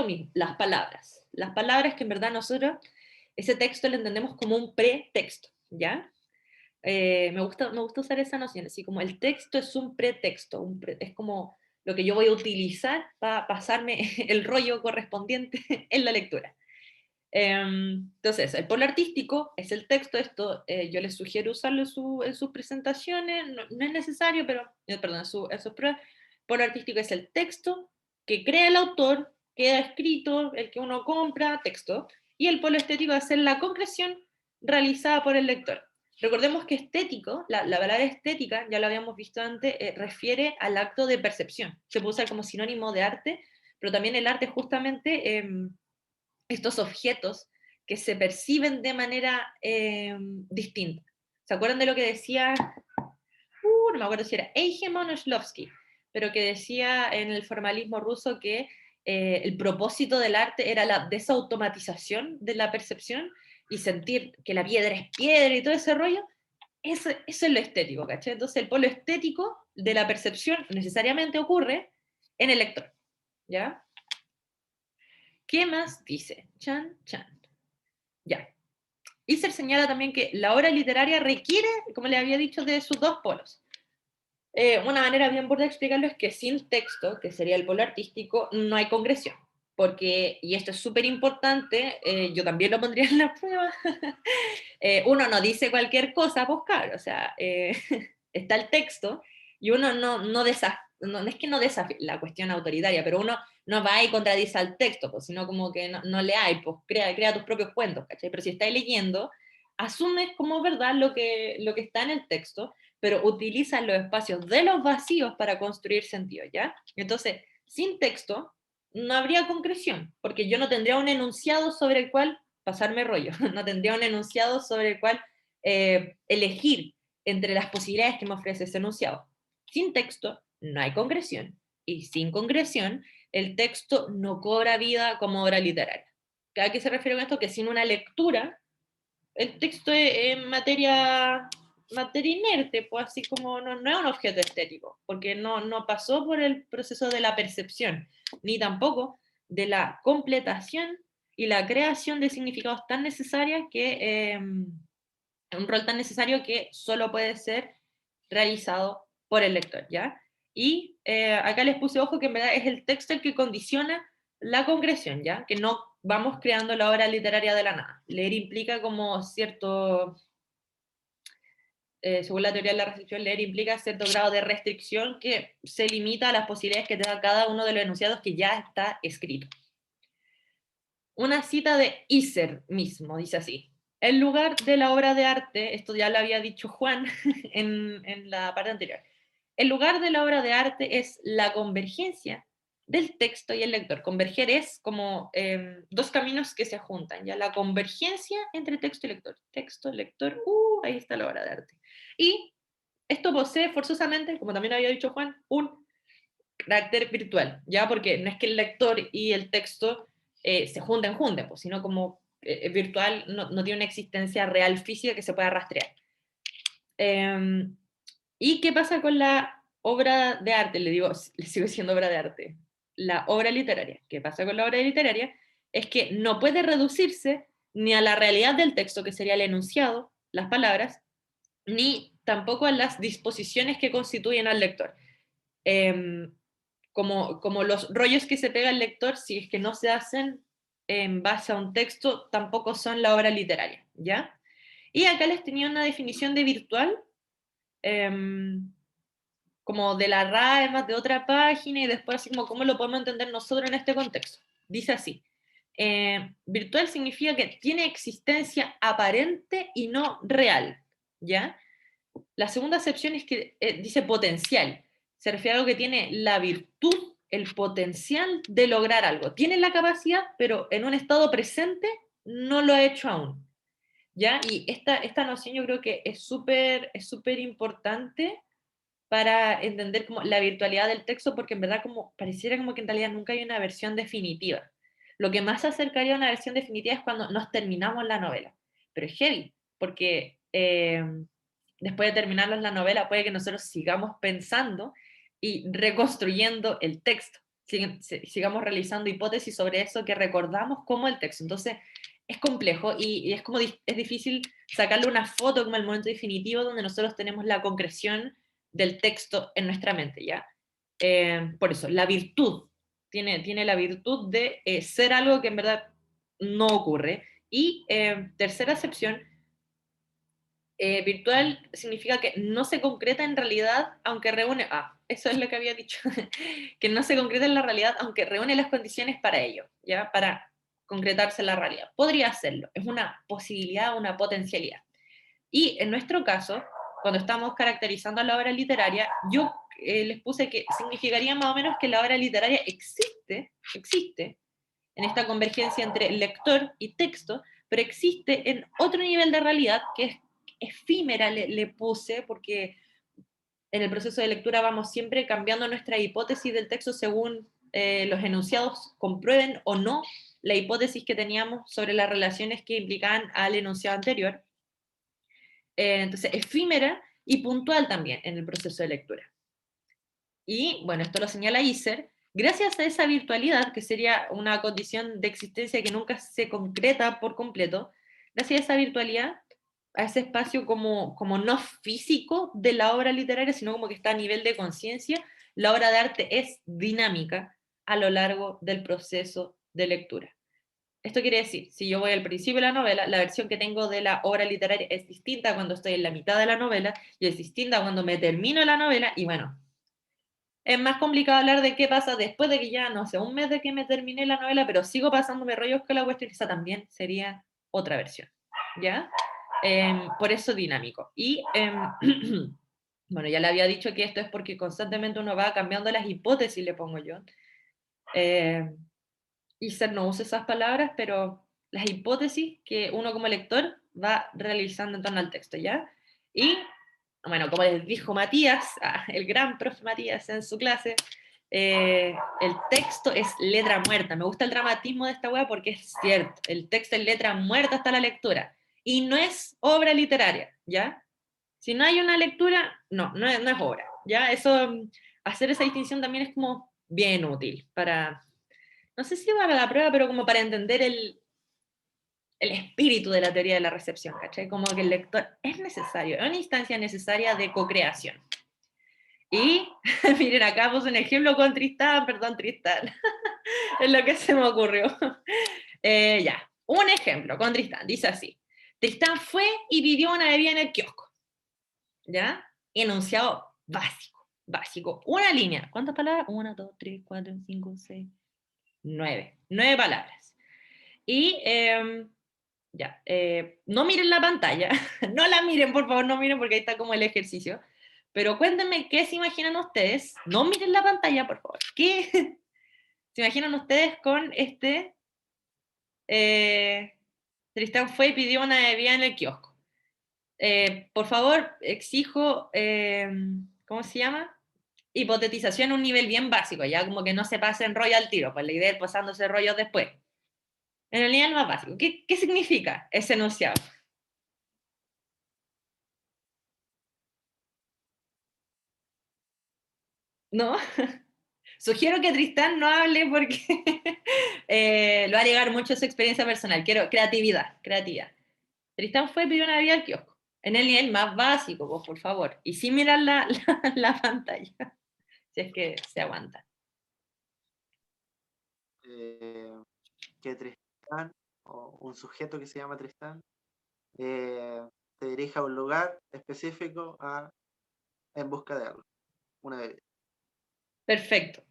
[SPEAKER 1] mismo, las palabras que en verdad nosotros, ese texto lo entendemos como un pretexto, ¿ya? Me gusta usar esa noción, así como el texto es un pretexto, es como lo que yo voy a utilizar para pasarme el rollo correspondiente en la lectura. Entonces, el polo artístico es el texto, esto yo les sugiero usarlo en sus presentaciones, no es necesario, pero, perdón, en sus pruebas. Polo artístico es el texto que crea el autor, queda escrito, el que uno compra, texto, y el polo estético es la concreción realizada por el lector. Recordemos que estético, la palabra estética, ya lo habíamos visto antes, refiere al acto de percepción. Se puede usar como sinónimo de arte, pero también el arte justamente estos objetos que se perciben de manera distinta. ¿Se acuerdan de lo que decía, no me acuerdo si era Eichmann o Shklovsky, pero que decía en el formalismo ruso que el propósito del arte era la desautomatización de la percepción y sentir que la piedra es piedra y todo ese rollo? Eso es lo estético, ¿cachai? Entonces el polo estético de la percepción necesariamente ocurre en el lector, ¿ya? ¿Qué más dice? Chan, chan. Ya. Iser señala también que la obra literaria requiere, como le había dicho, de sus dos polos. Una manera bien burda de explicarlo es que sin texto, que sería el polo artístico, no hay concreción. Porque, y esto es súper importante, yo también lo pondría en la prueba, uno no dice cualquier cosa, pues claro, o sea, está el texto y uno no es que no desafía la cuestión autoritaria, pero uno no va y contradice al texto, pues, sino como que no leáis, pues crea tus propios cuentos, ¿cachai? Pero si estáis leyendo, asumes como verdad lo que está en el texto, pero utilizas los espacios de los vacíos para construir sentido, ¿ya? Entonces, sin texto, no habría concreción, porque yo no tendría un enunciado sobre el cual pasarme rollo, no tendría un enunciado sobre el cual elegir entre las posibilidades que me ofrece ese enunciado. Sin texto no hay concreción, y sin concreción el texto no cobra vida como obra literaria. ¿A qué se refiere con esto? Que sin una lectura, el texto es materia inerte, pues así como no es un objeto estético, porque no pasó por el proceso de la percepción, ni tampoco de la completación y la creación de significados tan necesarias que un rol tan necesario que solo puede ser realizado por el lector, ¿ya? Y acá les puse ojo que en verdad es el texto el que condiciona la concreción, ¿ya? Que no vamos creando la obra literaria de la nada. Leer implica como cierto, según la teoría de la restricción, leer implica cierto grado de restricción que se limita a las posibilidades que te da cada uno de los enunciados que ya está escrito. Una cita de Iser mismo, dice así: el lugar de la obra de arte, esto ya lo había dicho Juan en la parte anterior, el lugar de la obra de arte es la convergencia del texto y el lector. Converger es como dos caminos que se juntan, ya la convergencia entre texto y lector. Texto, lector, ahí está la obra de arte. Y esto posee forzosamente, como también había dicho Juan, un carácter virtual, ya, porque no es que el lector y el texto se junten, pues, sino como virtual, no tiene una existencia real física que se pueda rastrear. ¿Y qué pasa con la obra de arte? Le sigo diciendo obra de arte. La obra literaria. ¿Qué pasa con la obra literaria? Es que no puede reducirse ni a la realidad del texto, que sería el enunciado, las palabras, ni tampoco a las disposiciones que constituyen al lector. Como los rollos que se pega el lector, si es que no se hacen en base a un texto, tampoco son la obra literaria, ¿ya? Y acá les tenía una definición de virtual, como de la RAE, más de otra página, y después así como cómo lo podemos entender nosotros en este contexto. Dice así, virtual significa que tiene existencia aparente y no real, ¿ya? La segunda acepción es que dice potencial, se refiere a algo que tiene la virtud, el potencial de lograr algo. Tiene la capacidad, pero en un estado presente no lo ha hecho aún, ¿ya? Y esta noción yo creo que es súper importante para entender como la virtualidad del texto, porque en verdad como pareciera como que en realidad nunca hay una versión definitiva. Lo que más se acercaría a una versión definitiva es cuando nos terminamos la novela. Pero es heavy, porque después de terminarnos la novela puede que nosotros sigamos pensando y reconstruyendo el texto. Sigamos realizando hipótesis sobre eso que recordamos como el texto. Entonces, es complejo y es como es difícil sacarle una foto como el momento definitivo donde nosotros tenemos la concreción del texto en nuestra mente, ¿ya? Por eso, la virtud, tiene la virtud de ser algo que en verdad no ocurre. Y tercera acepción, virtual significa que no se concreta en realidad, aunque reúne, eso es lo que había dicho, que no se concreta en la realidad, aunque reúne las condiciones para ello, ¿ya? Para concretarse en la realidad. Podría hacerlo, es una posibilidad, una potencialidad. Y en nuestro caso, cuando estamos caracterizando a la obra literaria, yo les puse que significaría más o menos que la obra literaria existe en esta convergencia entre lector y texto, pero existe en otro nivel de realidad que es efímera, le puse, porque en el proceso de lectura vamos siempre cambiando nuestra hipótesis del texto según los enunciados comprueben o no la hipótesis que teníamos sobre las relaciones que implicaban al enunciado anterior. Entonces, efímera y puntual también en el proceso de lectura. Y, bueno, esto lo señala Iser, gracias a esa virtualidad, que sería una condición de existencia que nunca se concreta por completo, gracias a esa virtualidad, a ese espacio como no físico de la obra literaria, sino como que está a nivel de conciencia, la obra de arte es dinámica a lo largo del proceso de lectura. Esto quiere decir, si yo voy al principio de la novela, la versión que tengo de la obra literaria es distinta cuando estoy en la mitad de la novela y es distinta cuando me termino la novela y bueno, es más complicado hablar de qué pasa después de que ya, no sé, un mes de que me terminé la novela, pero sigo pasándome rollos con la cuestión, esa también sería otra versión, ¿ya? Por eso dinámico. Y, bueno, ya le había dicho que esto es porque constantemente uno va cambiando las hipótesis, le pongo yo. Iser no usa esas palabras, pero las hipótesis que uno como lector va realizando en torno al texto, ¿ya? Y, bueno, como les dijo Matías, el gran profe Matías en su clase, el texto es letra muerta. Me gusta el dramatismo de esta wea porque es cierto, el texto es letra muerta hasta la lectura. Y no es obra literaria, ¿ya? Si no hay una lectura, no es obra, ¿ya? Eso, hacer esa distinción también es como bien útil para, no sé si para la prueba, pero como para entender el espíritu de la teoría de la recepción, ¿cachai? Como que el lector es necesario, es una instancia necesaria de co-creación. Y miren, acá puse un ejemplo con Tristán, perdón, Tristán, es lo que se me ocurrió. Ya, un ejemplo con Tristán, dice así. Tristán fue y pidió una bebida en el kiosco, ¿ya? Enunciado básico. Una línea. ¿Cuántas palabras? 1, 2, 3, 4, 5, 6, 9. 9 palabras. Y ya, no miren la pantalla, no la miren, por favor, no miren porque ahí está como el ejercicio. Pero cuéntenme qué se imaginan ustedes. No miren la pantalla, por favor. ¿Qué se imaginan ustedes con este? Tristán fue y pidió una bebida en el kiosco. Por favor, exijo, ¿cómo se llama? Hipotetización a un nivel bien básico, ya como que no se pasen rollo al tiro, pues la idea es pasándose rollos después. En el nivel más básico, ¿qué significa ese enunciado? ¿No? Sugiero que Tristán no hable porque lo va a llegar mucho a su experiencia personal. Quiero creatividad, creatividad. Tristán fue y pidió una bebida al kiosco, en el nivel más básico, pues, por favor. Y sin mirar la pantalla, si es que se aguanta.
[SPEAKER 4] Que Tristán, o un sujeto que se llama Tristán, te dirija a un lugar específico en busca de algo, una bebida.
[SPEAKER 1] Perfecto.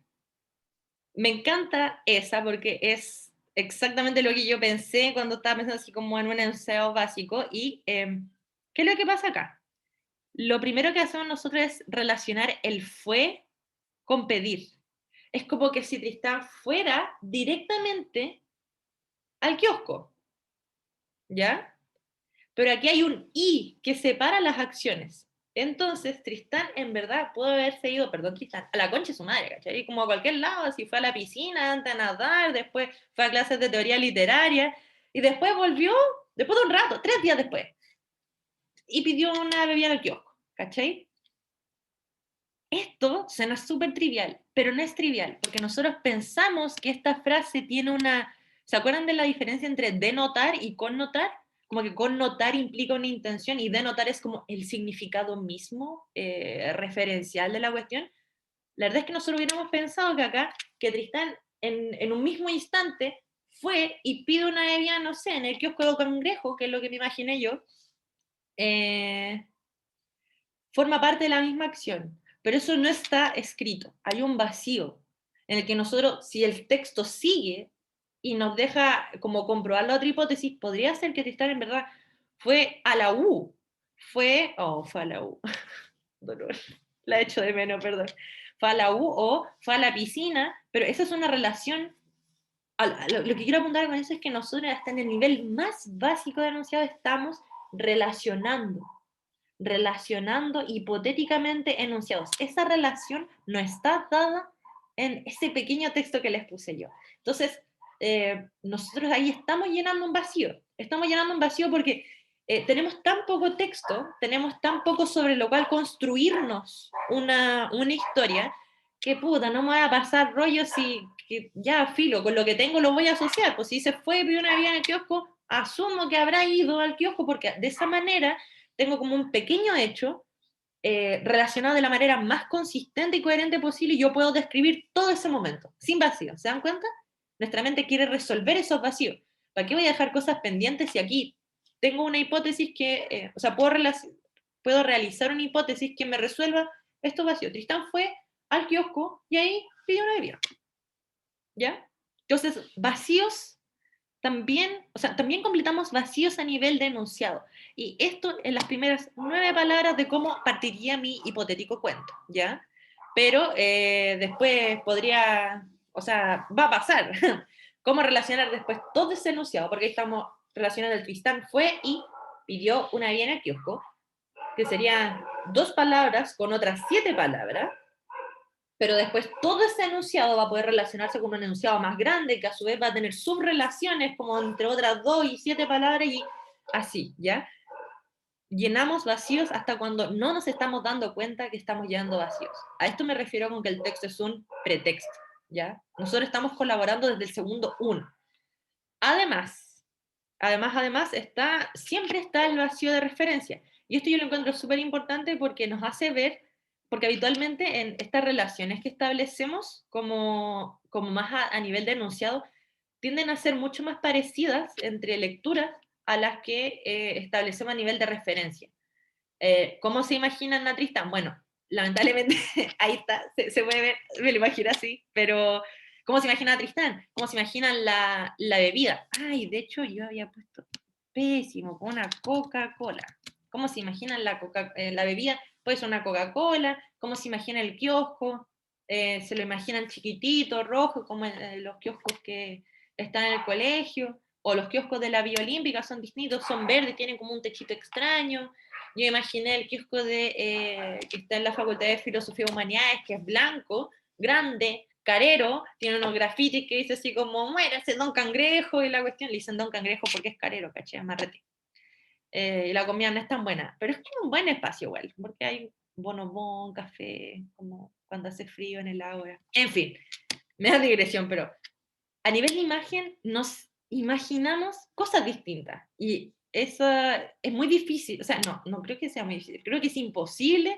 [SPEAKER 1] Me encanta esa porque es exactamente lo que yo pensé cuando estaba pensando así como en un enunciado básico. Y ¿qué es lo que pasa acá? Lo primero que hacemos nosotros es relacionar el fue con pedir. Es como que si Tristán fuera directamente al kiosco, ¿ya? Pero aquí hay un y que separa las acciones. Entonces, Tristán en verdad pudo haberse ido, perdón, Tristán, a la concha de su madre, ¿cachai? Como a cualquier lado, así fue a la piscina, antes a nadar, después fue a clases de teoría literaria, y después volvió, después de un rato, 3 días después, y pidió una bebida en el kiosco, ¿cachai? Esto suena súper trivial, pero no es trivial, porque nosotros pensamos que esta frase tiene una... ¿Se acuerdan de la diferencia entre denotar y connotar? Como que connotar implica una intención y denotar es como el significado mismo referencial de la cuestión. La verdad es que nosotros hubiéramos pensado que acá, que Tristán en un mismo instante fue y pide una bebida, no sé, en el kiosco de Cangrejo, que es lo que me imaginé yo, eh, forma parte de la misma acción, pero eso no está escrito. Hay un vacío en el que nosotros, si el texto sigue y nos deja como comprobar la otra hipótesis, podría ser que Tristán en verdad fue a la U, fue a la U, dolor, la echo de menos, perdón, fue a la U o fue a la piscina, pero esa es una relación. Lo que quiero apuntar con eso es que nosotros hasta en el nivel más básico de enunciado estamos relacionando hipotéticamente enunciados. Esa relación no está dada en ese pequeño texto que les puse yo. Entonces, nosotros ahí estamos llenando un vacío. Estamos llenando un vacío porque tenemos tan poco texto, tenemos tan poco sobre lo cual construirnos una historia, que puta, no me voy a pasar rollos y que ya filo, con lo que tengo lo voy a asociar. Pues si se fue y vio una vida en el kiosco, asumo que habrá ido al kiosco porque de esa manera tengo como un pequeño hecho relacionado de la manera más consistente y coherente posible y yo puedo describir todo ese momento, sin vacío. ¿Se dan cuenta? Nuestra mente quiere resolver esos vacíos. ¿Para qué voy a dejar cosas pendientes si aquí tengo una hipótesis que, o sea, puedo realizar una hipótesis que me resuelva estos vacíos? Tristán fue al kiosco y ahí pidió una bebida. ¿Ya? Entonces, vacíos también, o sea, también completamos vacíos a nivel de enunciado. Y esto en las primeras 9 palabras de cómo partiría mi hipotético cuento, ¿ya? Pero después podría, o sea, va a pasar. ¿Cómo relacionar después todo ese enunciado? Porque ahí estamos relacionando el Tristán fue y pidió una bebida en el kiosco, que serían 2 palabras con otras 7 palabras, pero después todo ese enunciado va a poder relacionarse con un enunciado más grande, que a su vez va a tener subrelaciones, como entre otras 2 y 7 palabras, y así, ¿ya? Llenamos vacíos hasta cuando no nos estamos dando cuenta que estamos llenando vacíos. A esto me refiero con que el texto es un pretexto, ¿ya? Nosotros estamos colaborando desde el segundo 1. Además, siempre está el vacío de referencia. Y esto yo lo encuentro súper importante porque nos hace ver, porque habitualmente en estas relaciones que establecemos como más a nivel de enunciado, tienden a ser mucho más parecidas entre lecturas a las que establecemos a nivel de referencia. ¿Cómo se imaginan a Tristán? Bueno, lamentablemente ahí está, se puede ver, me lo imagino así, pero ¿cómo se imagina a Tristán? ¿Cómo se imaginan la bebida? Ay, de hecho yo había puesto pésimo, con una Coca-Cola. ¿Cómo se imaginan la bebida? Puede ser una Coca-Cola. ¿Cómo se imagina el kiosco? Se lo imaginan chiquitito, rojo, como en los kioscos que están en el colegio, o los kioscos de la Vía Olímpica son distintos, son verdes, tienen como un techito extraño. Yo imaginé el kiosco que está en la Facultad de Filosofía y Humanidades, que es blanco, grande, carero, tiene unos grafitis que dice así como, muérase Don Cangrejo, y la cuestión, le dicen Don Cangrejo porque es carero, caché, marrete. Y la comida no es tan buena, pero es como un buen espacio igual, porque hay bonobón, café, como cuando hace frío en el agua. En fin, me da digresión, pero a nivel de imagen nos imaginamos cosas distintas. Y eso es muy difícil, o sea, no creo que sea muy difícil, creo que es imposible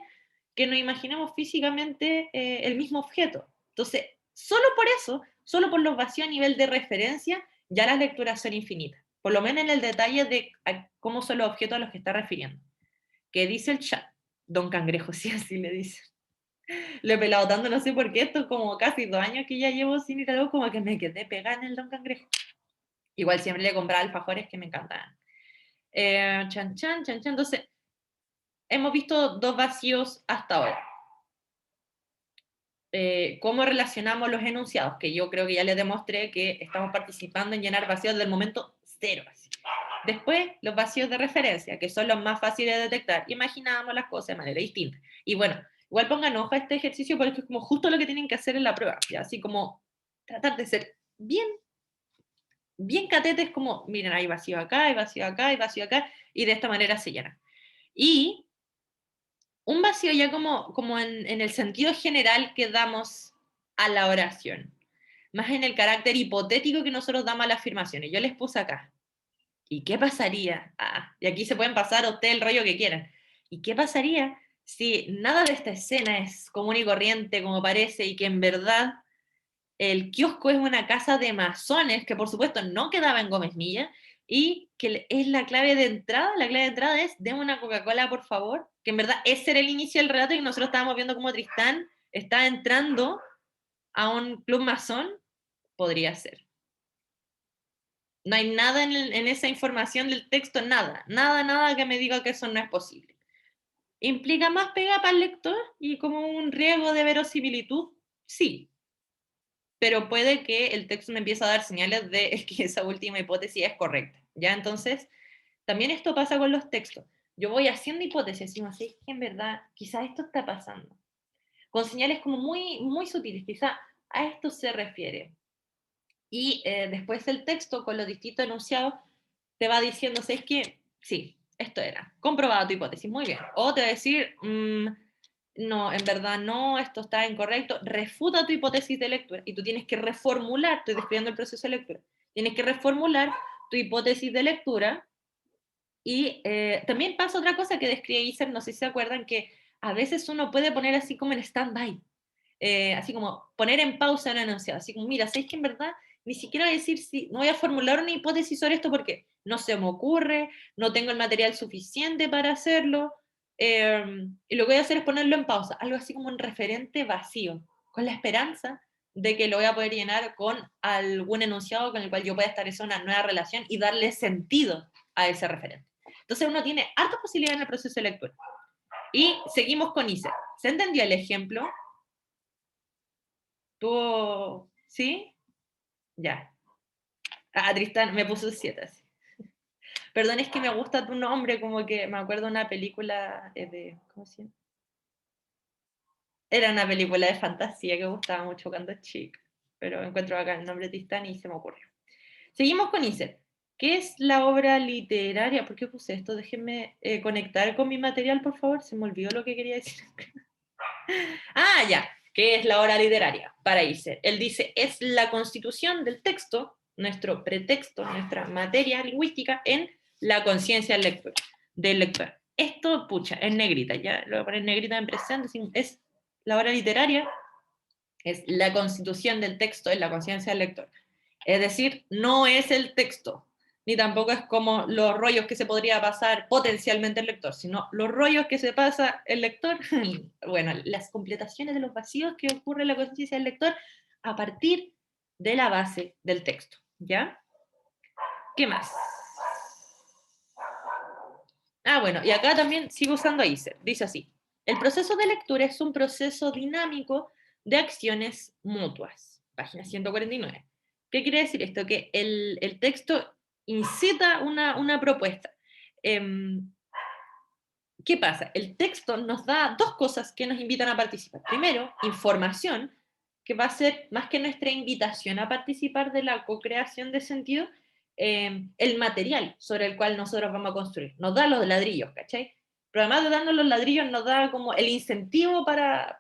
[SPEAKER 1] que nos imaginemos físicamente el mismo objeto. Entonces, solo por eso, solo por los vacíos a nivel de referencia, ya las lecturas son infinitas. Por lo menos en el detalle de cómo son los objetos a los que está refiriendo. ¿Qué dice el chat? Don Cangrejo, sí, así le dice. Le he pelado tanto, no sé por qué, esto como casi 2 años que ya llevo sin ir a algo, como que me quedé pegada en el Don Cangrejo. Igual siempre le compraba alfajores que me encantaban. Chan, chan, chan, chan. Entonces, hemos visto 2 vacíos hasta ahora. ¿Cómo relacionamos los enunciados? Que yo creo que ya les demostré que estamos participando en llenar vacíos del momento cero. Así. Después, los vacíos de referencia, que son los más fáciles de detectar. Imaginamos las cosas de manera distinta. Y bueno, igual pongan ojo a este ejercicio porque es como justo lo que tienen que hacer en la prueba. ¿Ya? Así como tratar de ser bien, bien catetes, como, miren, hay vacío acá, hay vacío acá, hay vacío acá, y de esta manera se llena. Y un vacío ya como en el sentido general que damos a la oración, más en el carácter hipotético que nosotros damos a las afirmaciones. Yo les puse acá. ¿Y qué pasaría? Y aquí se pueden pasar a usted el rollo que quieran. ¿Y qué pasaría si nada de esta escena es común y corriente como parece y que en verdad el kiosco es una casa de masones que por supuesto no quedaba en Gómez Milla y que es la clave de entrada? La clave de entrada es: deme una Coca-Cola, por favor, que en verdad ese era el inicio del relato y nosotros estábamos viendo cómo Tristán está entrando a un club masón. Podría ser. No hay nada en esa información del texto, nada que me diga que eso no es posible. ¿Implica más pega para el lector y como un riesgo de verosimilitud? Sí, pero puede que el texto me empiece a dar señales de que esa última hipótesis es correcta, ¿ya? Entonces, también esto pasa con los textos. Yo voy haciendo hipótesis, y no sé, es que en verdad quizás esto está pasando, con señales como muy, muy sutiles, quizás a esto se refiere. Y después el texto, con los distintos enunciados, te va diciendo, ¿sabes qué? Sí, esto era. Comprobada tu hipótesis, muy bien. O te va a decir, no, en verdad no, esto está incorrecto. Refuta tu hipótesis de lectura. Y tú tienes que reformular, estoy describiendo el proceso de lectura, tienes que reformular tu hipótesis de lectura. Y también pasa otra cosa que describe Iser, no sé si se acuerdan, que a veces uno puede poner así como en stand-by. Así como poner en pausa un enunciado, así como, mira, ¿sabes que en verdad ni siquiera voy a decir si no voy a formular una hipótesis sobre esto porque no se me ocurre, no tengo el material suficiente para hacerlo, y lo que voy a hacer es ponerlo en pausa, algo así como un referente vacío, con la esperanza de que lo voy a poder llenar con algún enunciado con el cual yo pueda establecer una nueva relación y darle sentido a ese referente. Entonces uno tiene hartas posibilidades en el proceso de lectura. Y seguimos con Iser. ¿Se entendió el ejemplo? ¿Tú? ¿Sí? Ya. Tristán, me puso 7 así. Perdón, es que me gusta tu nombre, como que me acuerdo de una película de... ¿Cómo se llama? Era una película de fantasía que me gustaba mucho cuando chica, pero encuentro acá el nombre de Tristán y se me ocurrió. Seguimos con Iser. ¿Qué es la obra literaria? ¿Por qué puse esto? Déjenme conectar con mi material, por favor. Se me olvidó lo que quería decir. Ya. ¿Qué es la obra literaria? Para Iser. Él dice, es la constitución del texto, nuestro pretexto, nuestra materia lingüística en la conciencia del lector. Esto, pucha, es negrita, ya lo voy a poner negrita en presente, es la obra literaria, es la constitución del texto en la conciencia del lector. Es decir, no es el texto, ni tampoco es como los rollos que se podría pasar potencialmente el lector, sino los rollos que se pasa el lector, bueno, las completaciones de los vacíos que ocurre en la conciencia del lector a partir de la base del texto, ¿ya? ¿Qué más? Bueno, y acá también sigo usando a Iser, dice así: el proceso de lectura es un proceso dinámico de acciones mutuas, página 149. ¿Qué quiere decir esto? Que el texto incita una propuesta. ¿Qué pasa? El texto nos da 2 cosas que nos invitan a participar. Primero, información, que va a ser más que nuestra invitación a participar de la co-creación de sentido, el material sobre el cual nosotros vamos a construir. Nos da los ladrillos, ¿cachai? pero además de darnos los ladrillos, nos da como el incentivo para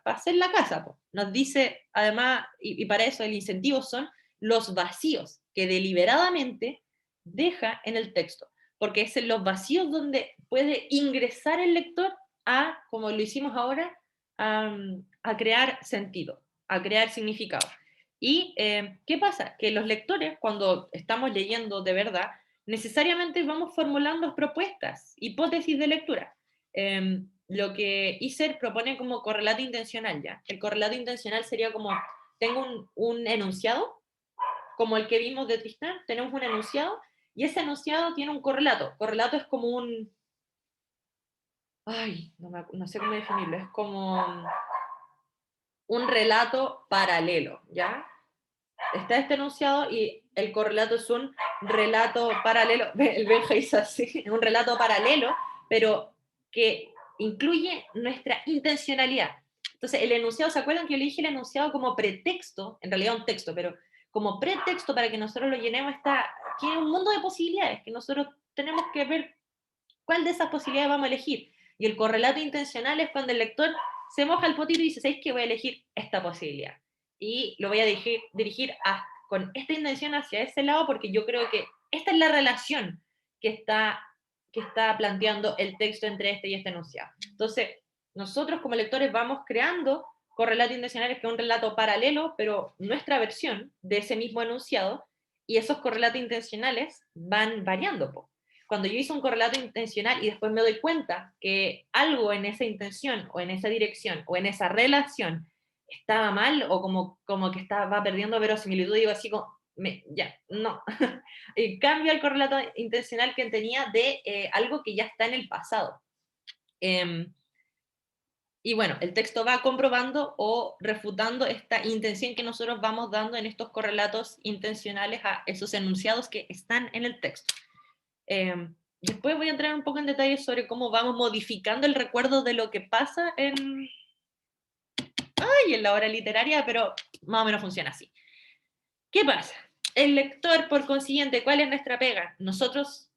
[SPEAKER 1] hacer la casa, po. Nos dice, además, y para eso el incentivo son los vacíos que deliberadamente deja en el texto, porque es en los vacíos donde puede ingresar el lector a, como lo hicimos ahora, a crear sentido, a crear significado. ¿Y qué pasa? Que los lectores, cuando estamos leyendo de verdad, necesariamente vamos formulando propuestas, hipótesis de lectura. Lo que Iser propone como correlato intencional, ¿ya? El correlato intencional sería como, tengo un enunciado, como el que vimos de Tristán, tenemos un enunciado, y ese enunciado tiene un correlato. Correlato es como un... Ay, no sé cómo definirlo, es como un relato paralelo, ¿ya? Está este enunciado y el correlato es un relato paralelo, el Benja hizo así, un relato paralelo, pero que incluye nuestra intencionalidad. Entonces, el enunciado, ¿se acuerdan que yo le dije el enunciado como pretexto? En realidad un texto, pero como pretexto para que nosotros lo llenemos, tiene un mundo de posibilidades, que nosotros tenemos que ver cuál de esas posibilidades vamos a elegir. Y el correlato intencional es cuando el lector se moja el potito y dice, ¿sabéis que voy a elegir esta posibilidad? Y lo voy a dirigir con esta intención hacia ese lado, porque yo creo que esta es la relación que está planteando el texto entre este y este enunciado. Entonces, nosotros como lectores vamos creando correlatos intencionales, que es un relato paralelo, pero nuestra versión de ese mismo enunciado, y esos correlatos intencionales van variando, po. Cuando yo hice un correlato intencional y después me doy cuenta que algo en esa intención o en esa dirección o en esa relación estaba mal o como que va perdiendo verosimilitud, digo así como, ya, no. Y cambio el correlato intencional que tenía de algo que ya está en el pasado. Y bueno, el texto va comprobando o refutando esta intención que nosotros vamos dando en estos correlatos intencionales a esos enunciados que están en el texto. Después voy a entrar un poco en detalle sobre cómo vamos modificando el recuerdo de lo que pasa en la obra literaria, pero más o menos funciona así. ¿Qué pasa? El lector, por consiguiente, ¿cuál es nuestra pega? Nosotros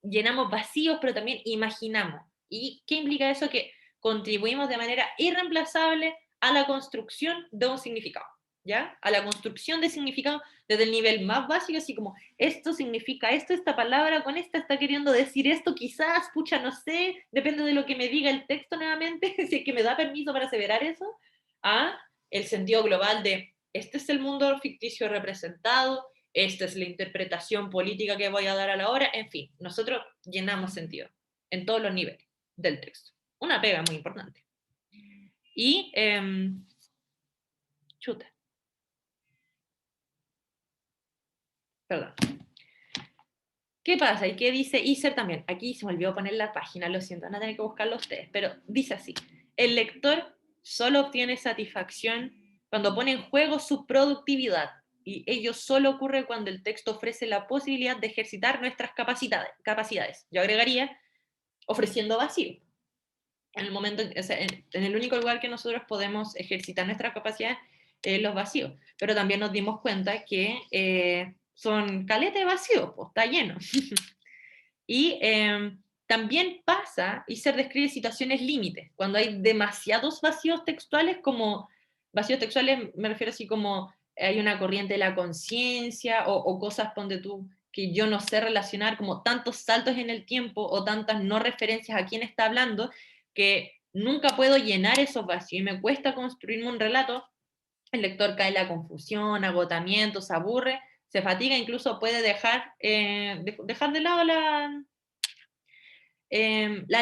[SPEAKER 1] llenamos vacíos, pero también imaginamos. ¿Y qué implica eso? Que contribuimos de manera irreemplazable a la construcción de un significado, ¿ya? A la construcción de significado desde el nivel más básico, así como, esto significa esto, esta palabra con esta está queriendo decir esto, quizás, pucha, no sé, depende de lo que me diga el texto nuevamente, si es que me da permiso para aseverar eso, a el sentido global de, este es el mundo ficticio representado, esta es la interpretación política que voy a dar a la obra, en fin, nosotros llenamos sentido en todos los niveles del texto. Una pega muy importante. Y, chuta. Perdón. ¿Qué pasa? ¿Y qué dice Iser también? Aquí se me olvidó poner la página, lo siento, van a tener que buscarlo ustedes, pero dice así, el lector solo obtiene satisfacción cuando pone en juego su productividad, y ello solo ocurre cuando el texto ofrece la posibilidad de ejercitar nuestras capacidades. Yo agregaría, ofreciendo vacío. En el momento, o sea, en el único lugar que nosotros podemos ejercitar nuestras capacidades es los vacíos, pero también nos dimos cuenta que son caletas de vacíos, pues está lleno. Y también pasa, y se describe situaciones límites, cuando hay demasiados vacíos textuales, como vacíos textuales me refiero así como hay una corriente de la conciencia o cosas, ponte tú, que yo no sé relacionar, como tantos saltos en el tiempo o tantas no referencias a quién está hablando, que nunca puedo llenar esos vacíos y me cuesta construirme un relato. El lector cae en la confusión, agotamiento, se aburre, se fatiga, incluso puede dejar de lado la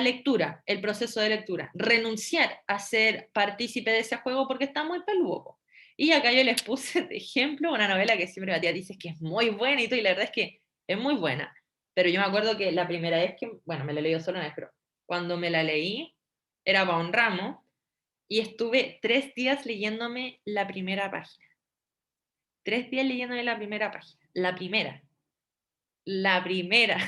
[SPEAKER 1] lectura, el proceso de lectura, renunciar a ser partícipe de ese juego porque está muy peludo. Y acá yo les puse de ejemplo una novela que siempre Matías dice que es muy buena y todo, y la verdad es que es muy buena. Pero yo me acuerdo que la primera vez que, bueno, me la leí solo una vez, pero cuando me la leí era para un ramo y estuve 3 días leyéndome la primera página. 3 días leyéndome la primera página. La primera.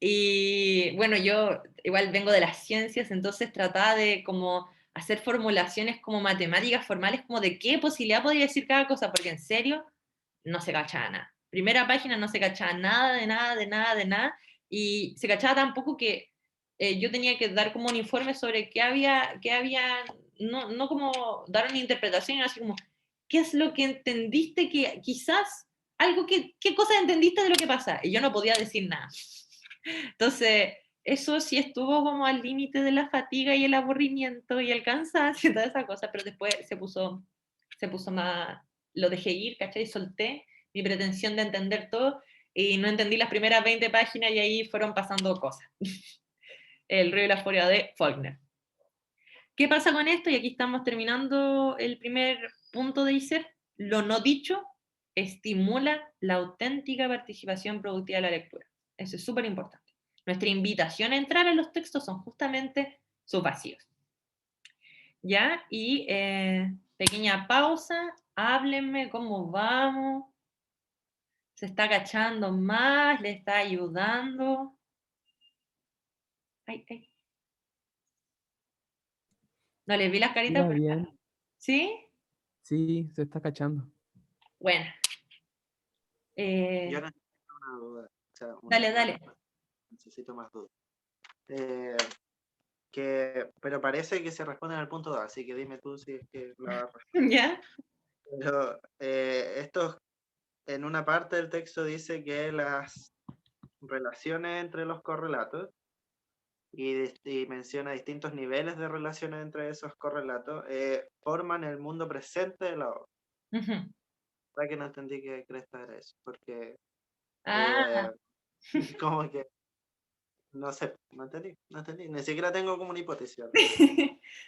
[SPEAKER 1] Y bueno, yo igual vengo de las ciencias, entonces trataba de como hacer formulaciones como matemáticas formales, como de qué posibilidad podría decir cada cosa, porque en serio no se cachaba nada. Primera página no se cachaba nada, de nada, de nada, de nada, y se cachaba tan poco que yo tenía que dar como un informe sobre qué había no como dar una interpretación, así como, ¿qué es lo que entendiste que quizás, qué cosas entendiste de lo que pasa? Y yo no podía decir nada. Entonces, eso sí estuvo como al límite de la fatiga y el aburrimiento y el cansancio y toda esa cosa, pero después se puso más, lo dejé ir, ¿cachai? Solté mi pretensión de entender todo y no entendí las primeras 20 páginas y ahí fueron pasando cosas. El río y la furia de Faulkner. ¿Qué pasa con esto? Y aquí estamos terminando el primer punto de ICER. Lo no dicho estimula la auténtica participación productiva de la lectura. Eso es súper importante. Nuestra invitación a entrar en los textos son justamente sus vacíos. ¿Ya? Y pequeña pausa, háblenme cómo vamos. ¿Se está agachando más? ¿Le está ayudando? Ay, ay. No les vi las caritas.
[SPEAKER 5] Iba bien,
[SPEAKER 1] ¿Sí?
[SPEAKER 5] sí, se está cachando.
[SPEAKER 1] Bueno.
[SPEAKER 4] Yo necesito una duda. O sea,
[SPEAKER 1] Dale,
[SPEAKER 4] una
[SPEAKER 1] dale.
[SPEAKER 4] respuesta. Necesito más dudas. Pero parece que se responden al punto 2, así que dime tú si es que la
[SPEAKER 1] ¿Ya?
[SPEAKER 4] Pero esto en una parte del texto dice que las relaciones entre los correlatos y menciona distintos niveles de relaciones entre esos correlatos forman el mundo presente de la obra.
[SPEAKER 1] Ujú.
[SPEAKER 4] ¿Verdad que no entendí qué cresta era eso? Porque
[SPEAKER 1] Ah,
[SPEAKER 4] como que no sé, no entendí, ni siquiera tengo como una hipótesis.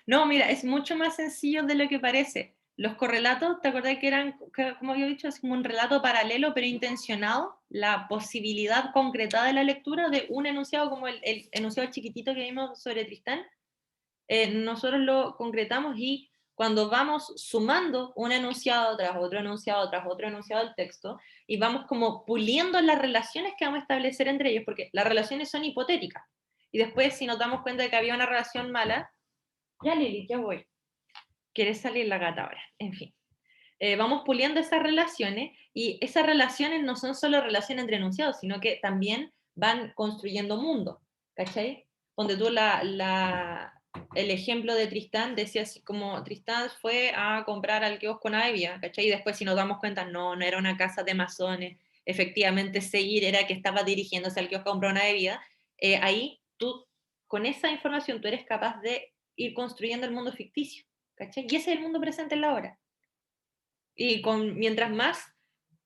[SPEAKER 1] no, mira, es mucho más sencillo de lo que parece. Los correlatos, ¿te acordás que eran, como había dicho, es como un relato paralelo pero intencionado? La posibilidad concretada de la lectura de un enunciado como el enunciado chiquitito que vimos sobre Tristán. Nosotros lo concretamos y cuando vamos sumando un enunciado tras otro enunciado tras otro enunciado del texto y vamos como puliendo las relaciones que vamos a establecer entre ellos, porque las relaciones son hipotéticas. Y después, si nos damos cuenta de que había una relación mala, ya Lili, ya voy. ¿Quieres salir la gata ahora? En fin. Vamos puliendo esas relaciones y esas relaciones no son solo relaciones entre enunciados, sino que también van construyendo mundo, ¿cachai? Donde tú el ejemplo de Tristán decía así como Tristán fue a comprar al kiosco una bebida, ¿cachai? Y después si nos damos cuenta, no era una casa de masones, efectivamente seguir era que estaba dirigiéndose al kiosco a comprar una bebida, ahí tú, con esa información, tú eres capaz de ir construyendo el mundo ficticio, ¿cachai? Y ese es el mundo presente en la obra. Y mientras más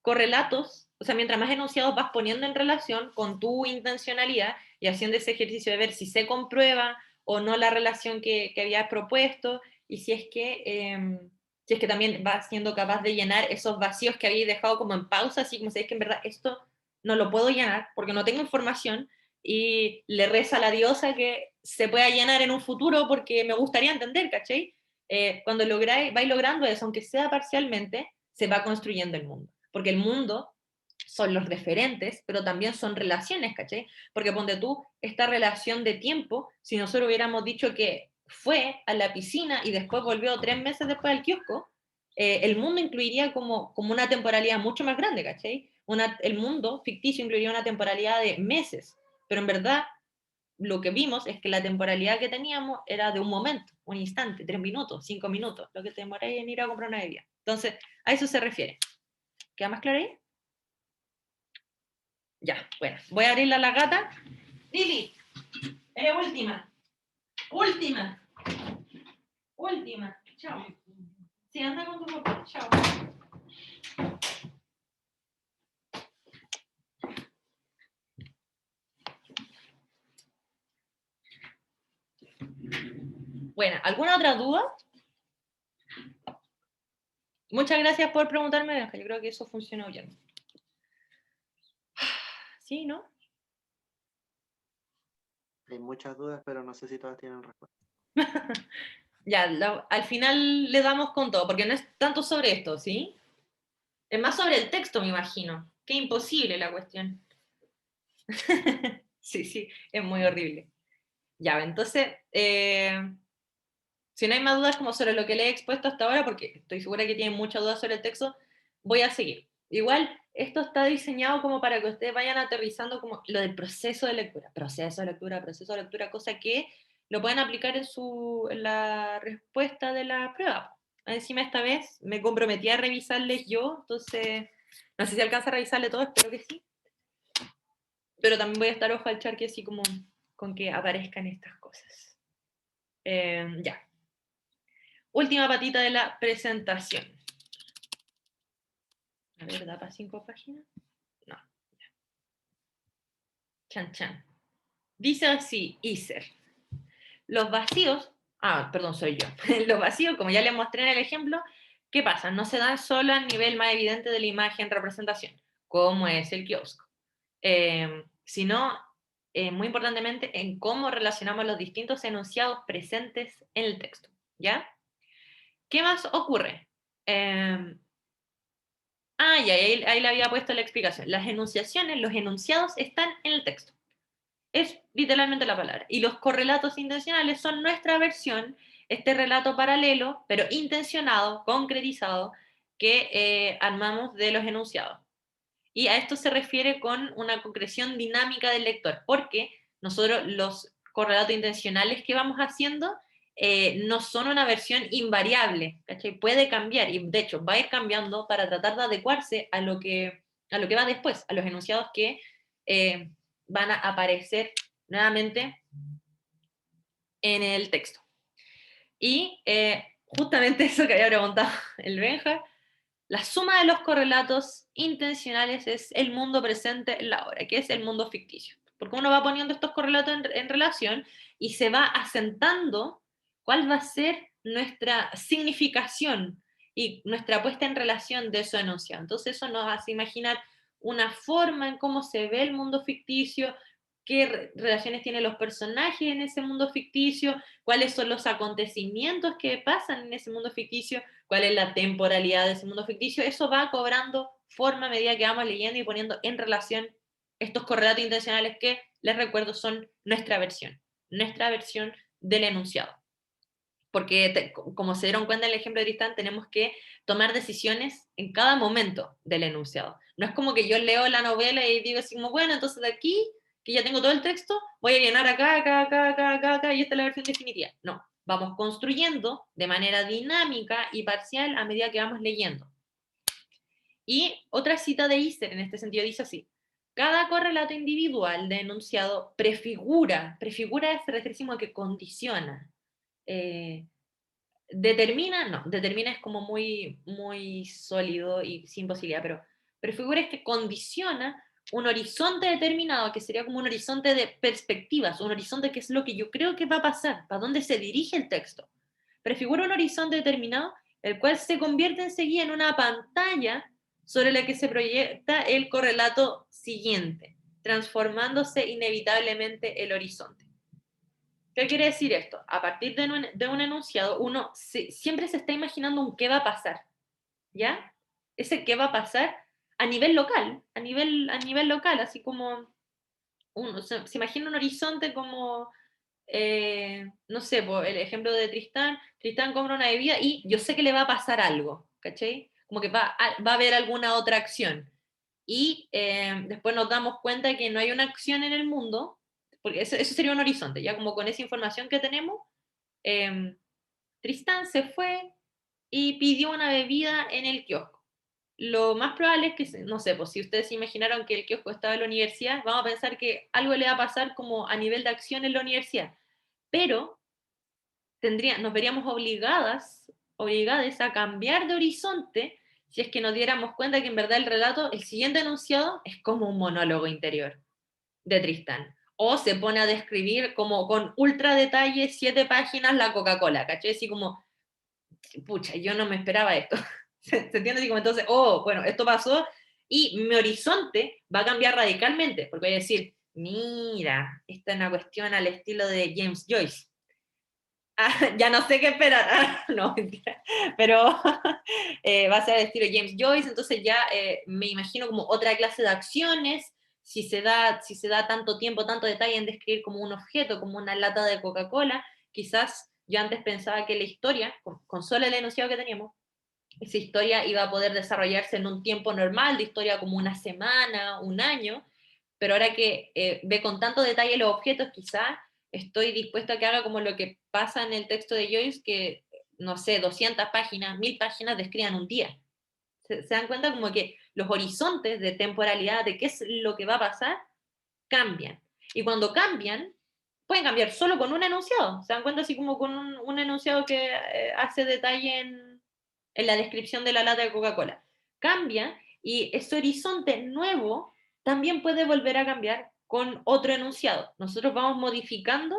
[SPEAKER 1] correlatos, o sea, mientras más enunciados vas poniendo en relación con tu intencionalidad y haciendo ese ejercicio de ver si se comprueba o no la relación que habías propuesto y si es que también vas siendo capaz de llenar esos vacíos que habéis dejado como en pausa, así como si es que en verdad esto no lo puedo llenar porque no tengo información y le reza a la diosa que se pueda llenar en un futuro porque me gustaría entender, ¿cachai? Cuando vais logrando eso, aunque sea parcialmente, se va construyendo el mundo. Porque el mundo son los referentes, pero también son relaciones, ¿cachai? Porque ponte tú, esta relación de tiempo, si nosotros hubiéramos dicho que fue a la piscina y después volvió 3 meses después al kiosco, el mundo incluiría como una temporalidad mucho más grande, ¿cachai? El mundo ficticio incluiría una temporalidad de meses, pero en verdad lo que vimos es que la temporalidad que teníamos era de un momento, un instante, 3 minutos, 5 minutos, lo que te demoráis en ir a comprar una bebida. Entonces, a eso se refiere. ¿Queda más claro ahí? Ya, bueno, voy a abrirle a la gata. Lili, última. Última. Última. Chao. Sí, anda con tu papá. Chao. Bueno, ¿alguna otra duda? Muchas gracias por preguntarme, Benja. Yo creo que eso funcionó bien. ¿Sí, no?
[SPEAKER 4] Hay muchas dudas, pero no sé si todas tienen respuesta.
[SPEAKER 1] Ya, al final le damos con todo, porque no es tanto sobre esto, ¿sí? Es más sobre el texto, me imagino. Qué imposible la cuestión. Sí, es muy horrible. Ya, entonces, si no hay más dudas como sobre lo que le he expuesto hasta ahora, porque estoy segura que tienen muchas dudas sobre el texto, voy a seguir. Igual, esto está diseñado como para que ustedes vayan aterrizando como lo del proceso de lectura, cosa que lo pueden aplicar en la respuesta de la prueba. Encima esta vez me comprometí a revisarles yo, entonces no sé si alcanza a revisarle todo, espero que sí. Pero también voy a estar ojo al charque así como con que aparezcan estas cosas. Ya. Última patita de la presentación. A ver, ¿da para 5 páginas? No. Chan, chan. Dice así, Iser. Los vacíos, perdón, soy yo. Los vacíos, como ya les mostré en el ejemplo, ¿qué pasa? No se dan solo al nivel más evidente de la imagen representación, como es el kiosco, sino, muy importantemente, en cómo relacionamos los distintos enunciados presentes en el texto, ¿ya? ¿Qué más ocurre? Ya, ahí le había puesto la explicación. Las enunciaciones, los enunciados están en el texto. Es literalmente la palabra. Y los correlatos intencionales son nuestra versión, este relato paralelo, pero intencionado, concretizado, que armamos de los enunciados. Y a esto se refiere con una concreción dinámica del lector, porque nosotros los correlatos intencionales que vamos haciendo no son una versión invariable, ¿cachai? Puede cambiar, y de hecho va a ir cambiando para tratar de adecuarse a lo que va después, a los enunciados que van a aparecer nuevamente en el texto. Y justamente eso que había preguntado el Benja, la suma de los correlatos intencionales es el mundo presente en la obra, que es el mundo ficticio. Porque uno va poniendo estos correlatos en relación y se va asentando cuál va a ser nuestra significación y nuestra puesta en relación de eso enunciado. Entonces eso nos hace imaginar una forma en cómo se ve el mundo ficticio, qué relaciones tienen los personajes en ese mundo ficticio, cuáles son los acontecimientos que pasan en ese mundo ficticio, cuál es la temporalidad de ese mundo ficticio. Eso va cobrando forma a medida que vamos leyendo y poniendo en relación estos correlatos intencionales que, les recuerdo, son nuestra versión del enunciado. Porque, como se dieron cuenta en el ejemplo de Tristán, tenemos que tomar decisiones en cada momento del enunciado. No es como que yo leo la novela y digo así como, bueno, entonces de aquí, que ya tengo todo el texto, voy a llenar acá, y esta es la versión definitiva. No, vamos construyendo de manera dinámica y parcial a medida que vamos leyendo. Y otra cita de Iser en este sentido dice así: cada correlato individual de enunciado prefigura es referirse a que condiciona, determina es como muy, muy sólido y sin posibilidad, pero prefigura es que condiciona un horizonte determinado, que sería como un horizonte de perspectivas, un horizonte que es lo que yo creo que va a pasar, para dónde se dirige el texto. Prefigura un horizonte determinado, el cual se convierte enseguida en una pantalla sobre la que se proyecta el correlato siguiente, transformándose inevitablemente el horizonte. ¿Qué quiere decir esto? A partir de un enunciado, uno siempre se está imaginando un qué va a pasar, ¿ya? Ese qué va a pasar a nivel local, así como uno se imagina un horizonte como, no sé, por el ejemplo de Tristán compra una bebida y yo sé que le va a pasar algo, ¿cachai? Como que va a haber alguna otra acción. Y después nos damos cuenta de que no hay una acción en el mundo, porque eso sería un horizonte, ya como con esa información que tenemos, Tristán se fue y pidió una bebida en el kiosco. Lo más probable es que, no sé, pues si ustedes se imaginaron que el kiosco estaba en la universidad, vamos a pensar que algo le va a pasar como a nivel de acción en la universidad, pero nos veríamos obligadas a cambiar de horizonte si es que nos diéramos cuenta que en verdad el relato, el siguiente enunciado, es como un monólogo interior de Tristán. O se pone a describir como con ultra detalle 7 páginas la Coca-Cola, ¿cachai? Así como, pucha, yo no me esperaba esto. ¿Se entiende? Así como entonces, bueno, esto pasó y mi horizonte va a cambiar radicalmente, porque voy a decir, mira, esta es una cuestión al estilo de James Joyce. Ya no sé qué esperar. No, mentira. Pero va a ser al estilo James Joyce, entonces ya me imagino como otra clase de acciones, si se da tanto tiempo, tanto detalle en describir como un objeto, como una lata de Coca-Cola, quizás yo antes pensaba que la historia, con solo el enunciado que teníamos, esa historia iba a poder desarrollarse en un tiempo normal, de historia como una semana, un año, pero ahora que ve con tanto detalle los objetos, quizá estoy dispuesto a que haga como lo que pasa en el texto de Joyce, que, no sé, 200 páginas, 1000 páginas describan un día. Se dan cuenta como que los horizontes de temporalidad, de qué es lo que va a pasar, cambian. Y cuando cambian, pueden cambiar solo con un enunciado. Se dan cuenta así como con un enunciado que hace detalle en la descripción de la lata de Coca-Cola. Cambia y ese horizonte nuevo también puede volver a cambiar con otro enunciado. Nosotros vamos modificando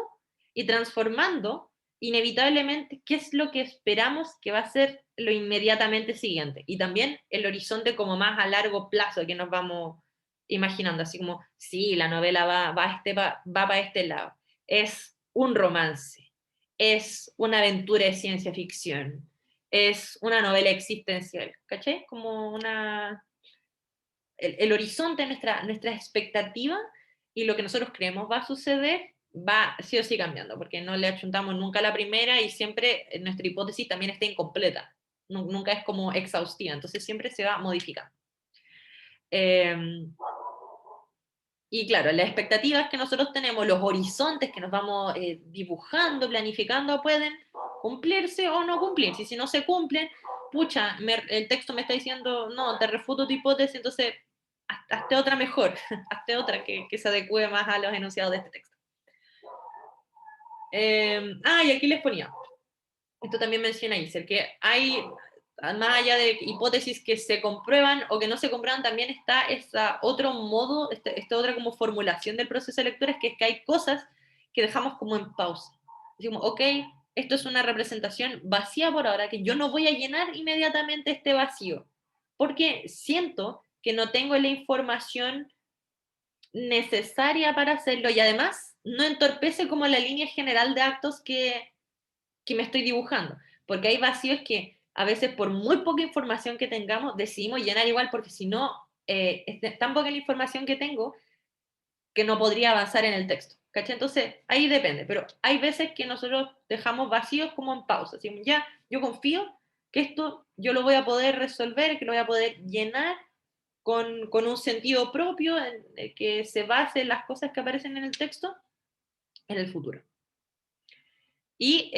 [SPEAKER 1] y transformando inevitablemente qué es lo que esperamos que va a ser lo inmediatamente siguiente. Y también el horizonte como más a largo plazo que nos vamos imaginando, así como, sí, la novela va para este lado. Es un romance, es una aventura de ciencia ficción, es una novela existencial, ¿caché? Como el horizonte, nuestra expectativa y lo que nosotros creemos va a suceder, va sí o sí cambiando, porque no le achuntamos nunca a la primera y siempre nuestra hipótesis también está incompleta, nunca es como exhaustiva, entonces siempre se va modificando. Y claro, las expectativas que nosotros tenemos, los horizontes que nos vamos dibujando, planificando, pueden cumplirse o no cumplirse. Y si no se cumplen, pucha, el texto me está diciendo, no, te refuto tu hipótesis, entonces hazte otra mejor, hazte otra que se adecue más a los enunciados de este texto. Y aquí les ponía, esto también menciona Isel, que hay, más allá de hipótesis que se comprueban o que no se comprueban, también está esa otro modo, esta otra como formulación del proceso de lectura, es que hay cosas que dejamos como en pausa. Decimos, ok, esto es una representación vacía por ahora, que yo no voy a llenar inmediatamente este vacío, porque siento que no tengo la información necesaria para hacerlo y además no entorpece como la línea general de actos que me estoy dibujando, porque hay vacíos que a veces por muy poca información que tengamos decidimos llenar igual, porque si no, es tan poca la información que tengo que no podría avanzar en el texto. ¿Cachai? Entonces, ahí depende, pero hay veces que nosotros dejamos vacíos como en pausa, decimos, ya, yo confío que esto yo lo voy a poder resolver, que lo voy a poder llenar con un sentido propio, que se base en las cosas que aparecen en el texto en el futuro. Y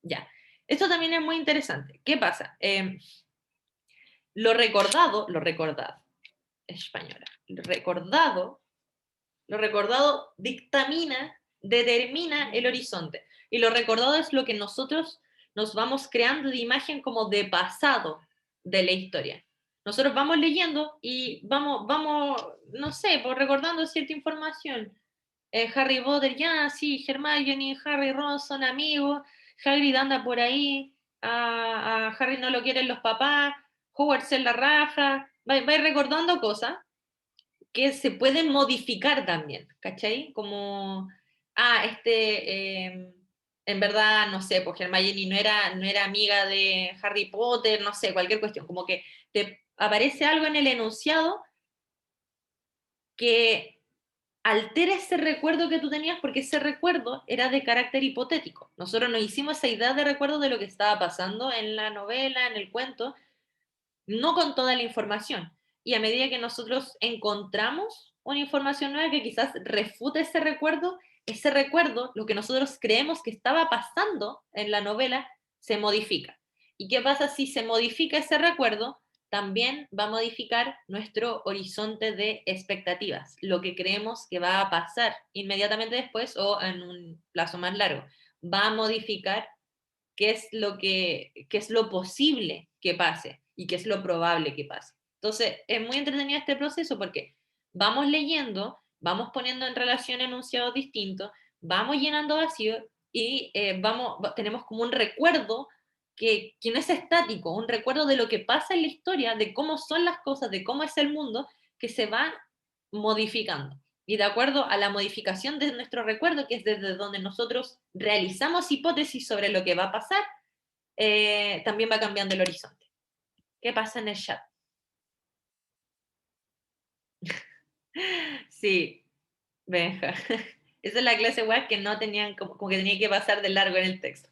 [SPEAKER 1] ya, esto también es muy interesante. ¿Qué pasa? Lo recordado, española, lo recordado dictamina, determina el horizonte. Y lo recordado es lo que nosotros nos vamos creando de imagen como de pasado de la historia. Nosotros vamos leyendo y vamos, no sé, pues recordando cierta información. Harry Potter, ya, sí, Hermione, Harry, Ron son amigos, Hagrid anda por ahí, a Harry no lo quieren los papás, Hogwarts es la raja, va recordando cosas que se pueden modificar también, ¿cachai? Como, en verdad, no sé, porque Hermione no era amiga de Harry Potter, no sé, cualquier cuestión, como que te aparece algo en el enunciado que altera ese recuerdo que tú tenías porque ese recuerdo era de carácter hipotético. Nosotros nos hicimos esa idea de recuerdo de lo que estaba pasando en la novela, en el cuento, no con toda la información. Y a medida que nosotros encontramos una información nueva que quizás refute ese recuerdo, lo que nosotros creemos que estaba pasando en la novela, se modifica. ¿Y qué pasa si se modifica ese recuerdo? También va a modificar nuestro horizonte de expectativas, lo que creemos que va a pasar inmediatamente después o en un plazo más largo. Va a modificar qué es lo posible que pase y qué es lo probable que pase. Entonces, es muy entretenido este proceso porque vamos leyendo, vamos poniendo en relación enunciados distintos, vamos llenando vacíos y tenemos como un recuerdo que no es estático, un recuerdo de lo que pasa en la historia, de cómo son las cosas, de cómo es el mundo, que se va modificando. Y de acuerdo a la modificación de nuestro recuerdo, que es desde donde nosotros realizamos hipótesis sobre lo que va a pasar, también va cambiando el horizonte. ¿Qué pasa en el chat? Sí, Benja. Esa es la clase web que no tenían, como que tenía que pasar de largo en el texto.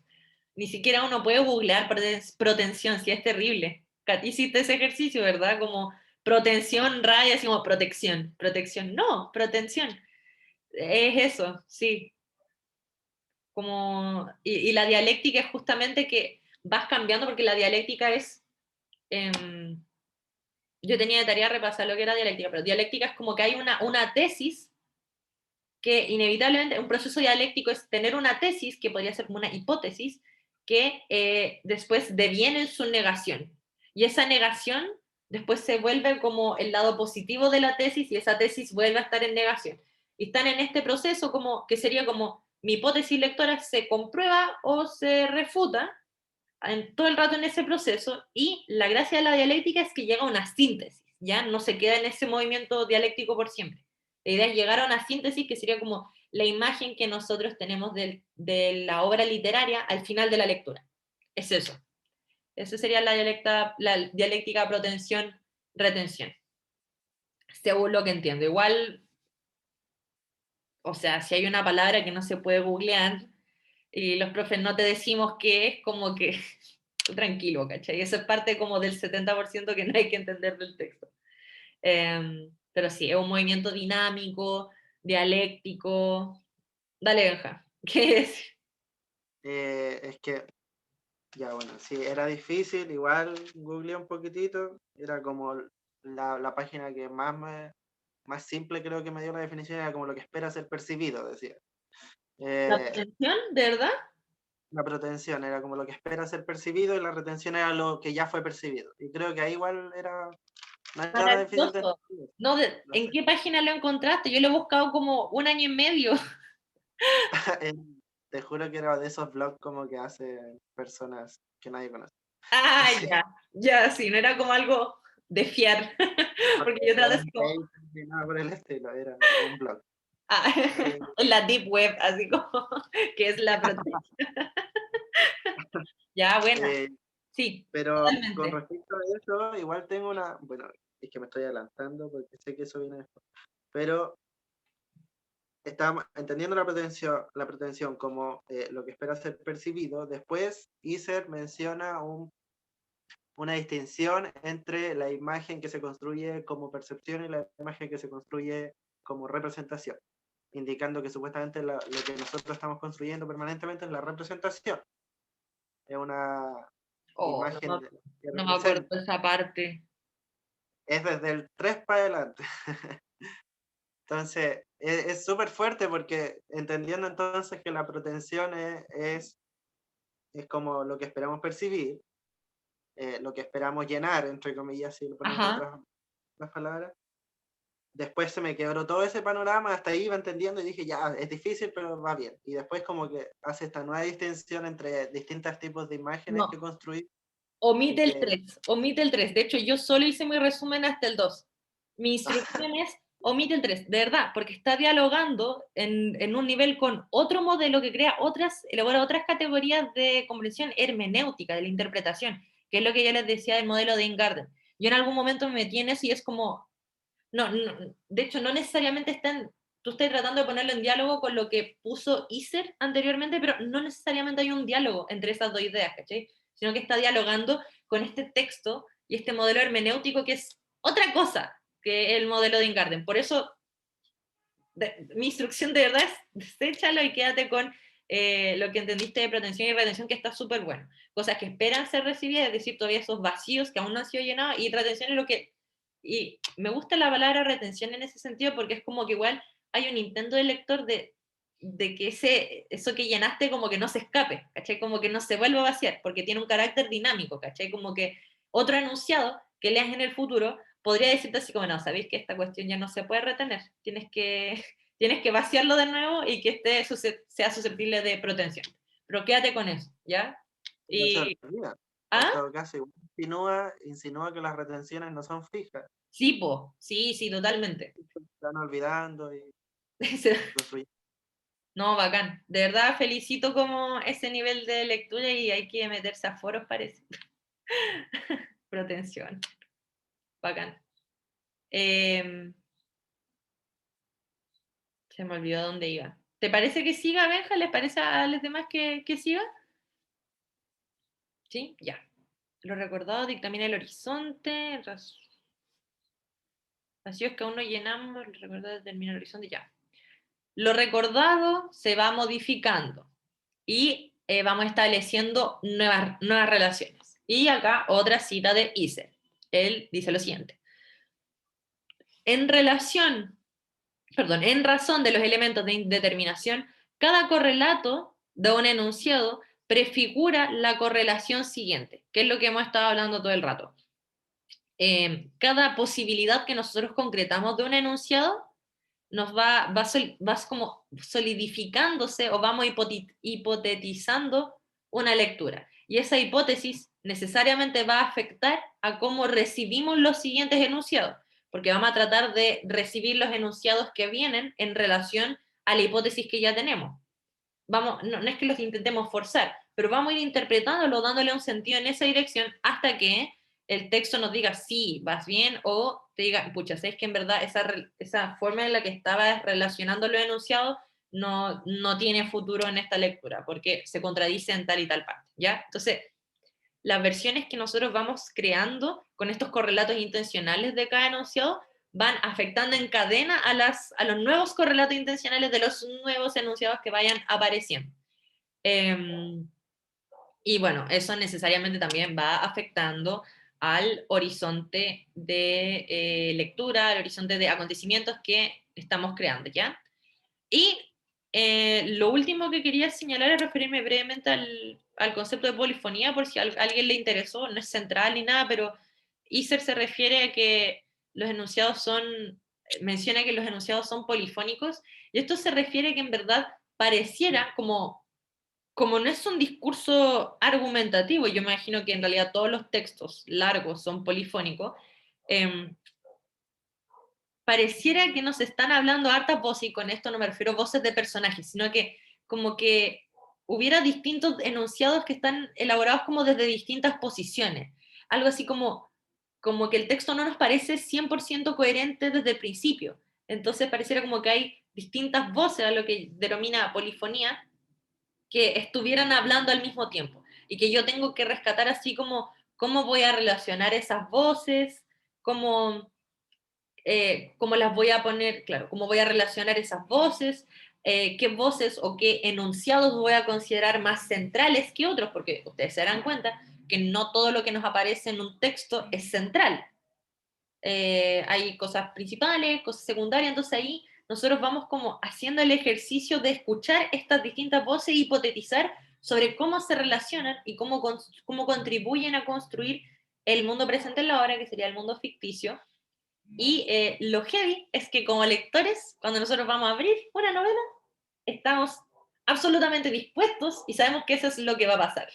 [SPEAKER 1] Ni siquiera uno puede googlear protensión, si es terrible. Katy, hiciste ese ejercicio, ¿verdad? Como protensión, raya, así como protección. Protección, no, protensión. Es eso, sí. Como, y la dialéctica es justamente que vas cambiando, porque la dialéctica es... yo tenía de tarea repasar lo que era dialéctica, pero dialéctica es como que hay una tesis que inevitablemente un proceso dialéctico es tener una tesis, que podría ser como una hipótesis, que después deviene en su negación. Y esa negación después se vuelve como el lado positivo de la tesis y esa tesis vuelve a estar en negación. Y están en este proceso como que sería como mi hipótesis lectora se comprueba o se refuta en todo el rato en ese proceso y la gracia de la dialéctica es que llega a una síntesis, ¿ya? No se queda en ese movimiento dialéctico por siempre. La idea es llegar a una síntesis que sería como la imagen que nosotros tenemos de la obra literaria al final de la lectura. Es eso. Eso sería la dialéctica protensión-retención. Según lo que entiendo. Igual, o sea, si hay una palabra que no se puede googlear y los profes no te decimos qué es, como que tú tranquilo, ¿cachai? Eso es parte como del 70% que no hay que entender del texto. Pero sí, es un movimiento dinámico, dialéctico. Dale, Benja. ¿Qué es?
[SPEAKER 4] Es que, ya bueno, sí, era difícil, igual googleé un poquitito, era como la página que más simple creo que me dio la definición, era como lo que espera ser percibido, decía.
[SPEAKER 1] ¿La
[SPEAKER 4] Eh,
[SPEAKER 1] protensión, de verdad?
[SPEAKER 4] la protensión era como lo que espera ser percibido y la retención era lo que ya fue percibido. Y creo que ahí igual no es nada difícil de
[SPEAKER 1] Maravilloso.
[SPEAKER 4] entender.
[SPEAKER 1] No,
[SPEAKER 4] No
[SPEAKER 1] ¿en
[SPEAKER 4] sé.
[SPEAKER 1] qué página lo encontraste? Yo lo he buscado como un año y medio.
[SPEAKER 4] Te juro que era de esos blogs como que hacen personas que nadie conoce.
[SPEAKER 1] Ah,
[SPEAKER 4] Así,
[SPEAKER 1] ya, sí, no era como algo de fiar. Porque yo
[SPEAKER 4] era
[SPEAKER 1] trato
[SPEAKER 4] un
[SPEAKER 1] así como,
[SPEAKER 4] paper ni nada por el estilo, era un blog.
[SPEAKER 1] ah,
[SPEAKER 4] Eh,
[SPEAKER 1] en la deep web, así como, que es la protensión. Ya, buena.
[SPEAKER 4] eh,
[SPEAKER 1] Sí,
[SPEAKER 4] pero con
[SPEAKER 1] totalmente.
[SPEAKER 4] respecto a eso, igual tengo bueno, es que me estoy adelantando porque sé que eso viene después, pero estamos entendiendo la pretensión como lo que espera ser percibido. Después, Iser menciona una distinción entre la imagen que se construye como percepción y la imagen que se construye como representación, indicando que supuestamente lo que nosotros estamos construyendo permanentemente es la representación. Es una
[SPEAKER 1] Oh,
[SPEAKER 4] imagen que
[SPEAKER 1] no me acuerdo
[SPEAKER 4] representa.
[SPEAKER 1] de esa parte.
[SPEAKER 4] Es desde el 3 para adelante. Entonces, es súper fuerte porque entendiendo entonces que la protensión es como lo que esperamos percibir, lo que esperamos llenar, entre comillas, si lo ponemos
[SPEAKER 1] Ajá.
[SPEAKER 4] otras palabras. Después se me quebró todo ese panorama, hasta ahí iba entendiendo y dije, ya, es difícil, pero va bien. Y después como que hace esta nueva distinción entre distintos tipos de imágenes que
[SPEAKER 1] No,
[SPEAKER 4] construir y
[SPEAKER 1] omite el
[SPEAKER 4] que
[SPEAKER 1] 3, omite el 3. De hecho, yo solo hice mi resumen hasta el 2. Mi instrucción es omite el 3, de verdad, porque está dialogando en un nivel con otro modelo que crea elabora otras categorías de comprensión hermenéutica, de la interpretación, que es lo que ya les decía del modelo de Ingarden. Yo en algún momento me metí en eso y es como, de hecho, no necesariamente tú estás tratando de ponerlo en diálogo con lo que puso Iser anteriormente, pero no necesariamente hay un diálogo entre esas dos ideas, ¿cachai? Sino que está dialogando con este texto y este modelo hermenéutico que es otra cosa que el modelo de Ingarden. Por eso, mi instrucción de verdad es deséchalo y quédate con lo que entendiste de protensión y retención, que está súper bueno. Cosas que esperan ser recibidas, es decir, todavía esos vacíos que aún no han sido llenados, y retención es lo que... Y me gusta la palabra retención en ese sentido porque es como que igual hay un intento del lector de que eso que llenaste como que no se escape, ¿cachai? Como que no se vuelva a vaciar, porque tiene un carácter dinámico, ¿cachai? Como que otro enunciado que leas en el futuro podría decirte así como, no, sabéis que esta cuestión ya no se puede retener, tienes que vaciarlo de nuevo y que sea susceptible de protensión. Pero quédate con eso, ¿ya?
[SPEAKER 4] no se
[SPEAKER 1] Y,
[SPEAKER 4] olvida. En
[SPEAKER 1] ¿ah?
[SPEAKER 4] todo caso, igual insinúa que las retenciones no son fijas,
[SPEAKER 1] Sí, po, sí, totalmente.
[SPEAKER 4] se están olvidando y construyendo.
[SPEAKER 1] No, bacán. De verdad felicito como ese nivel de lectura y hay que meterse a foros, parece. Protensión. Bacán. Eh, Se me olvidó dónde iba. ¿Te parece que siga, Benja? ¿Les parece a los demás que siga? ¿Sí? Ya. Lo recordado dictamina el horizonte. Vacíos que aún no llenamos, lo recordado determina el horizonte, ya. Lo recordado se va modificando y vamos estableciendo nuevas relaciones. Y acá otra cita de Husserl. Él dice lo siguiente. En razón de los elementos de indeterminación, cada correlato de un enunciado prefigura la correlación siguiente, que es lo que hemos estado hablando todo el rato. Cada posibilidad que nosotros concretamos de un enunciado nos va como solidificándose o vamos hipotetizando una lectura. Y esa hipótesis necesariamente va a afectar a cómo recibimos los siguientes enunciados, porque vamos a tratar de recibir los enunciados que vienen en relación a la hipótesis que ya tenemos. No es que los intentemos forzar, pero vamos a ir interpretándolo, dándole un sentido en esa dirección hasta que el texto nos diga sí, vas bien, o te diga, pucha, ¿sabes que en verdad esa forma en la que estabas relacionando los enunciados no tiene futuro en esta lectura, porque se contradice en tal y tal parte, ¿ya? Entonces, las versiones que nosotros vamos creando con estos correlatos intencionales de cada enunciado van afectando en cadena a los nuevos correlatos intencionales de los nuevos enunciados que vayan apareciendo. Y bueno, eso necesariamente también va afectando al horizonte de lectura, al horizonte de acontecimientos que estamos creando, ¿ya? Y lo último que quería señalar es referirme brevemente al concepto de polifonía, por si a alguien le interesó, no es central ni nada, pero Husserl se refiere a que los enunciados menciona que los enunciados son polifónicos, y esto se refiere a que en verdad pareciera como no es un discurso argumentativo, yo me imagino que en realidad todos los textos largos son polifónicos, pareciera que nos están hablando hartas voces, y con esto no me refiero a voces de personajes, sino que como que hubiera distintos enunciados que están elaborados como desde distintas posiciones. Algo así como que el texto no nos parece 100% coherente desde el principio. Entonces pareciera como que hay distintas voces, a lo que denomina polifonía, que estuvieran hablando al mismo tiempo. Y que yo tengo que rescatar así como cómo voy a relacionar esas voces, cómo las voy a poner, claro, cómo voy a relacionar esas voces, qué voces o qué enunciados voy a considerar más centrales que otros, porque ustedes se darán cuenta que no todo lo que nos aparece en un texto es central. Hay cosas principales, cosas secundarias, entonces ahí nosotros vamos como haciendo el ejercicio de escuchar estas distintas voces e hipotetizar sobre cómo se relacionan y cómo contribuyen a construir el mundo presente en la obra, que sería el mundo ficticio. Y lo heavy es que como lectores, cuando nosotros vamos a abrir una novela, estamos absolutamente dispuestos y sabemos que eso es lo que va a pasar.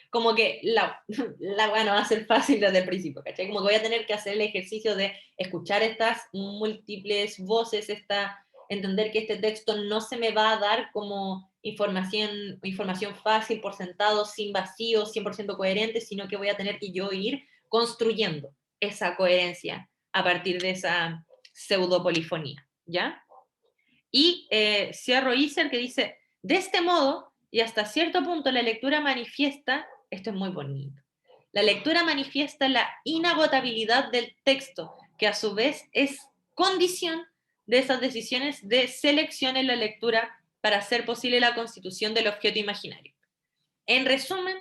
[SPEAKER 1] Como que la bueno, va a ser fácil desde el principio, ¿cachai? Como que voy a tener que hacer el ejercicio de escuchar estas múltiples voces, entender que este texto no se me va a dar como información fácil, por sentado, sin vacío, 100% coherente, sino que voy a tener que yo ir construyendo esa coherencia a partir de esa pseudopolifonía, ¿ya? Y cierro Husserl, que dice, de este modo, y hasta cierto punto la lectura manifiesta, esto es muy bonito, la lectura manifiesta la inagotabilidad del texto, que a su vez es condición de esas decisiones de selección en la lectura para hacer posible la constitución del objeto imaginario. En resumen,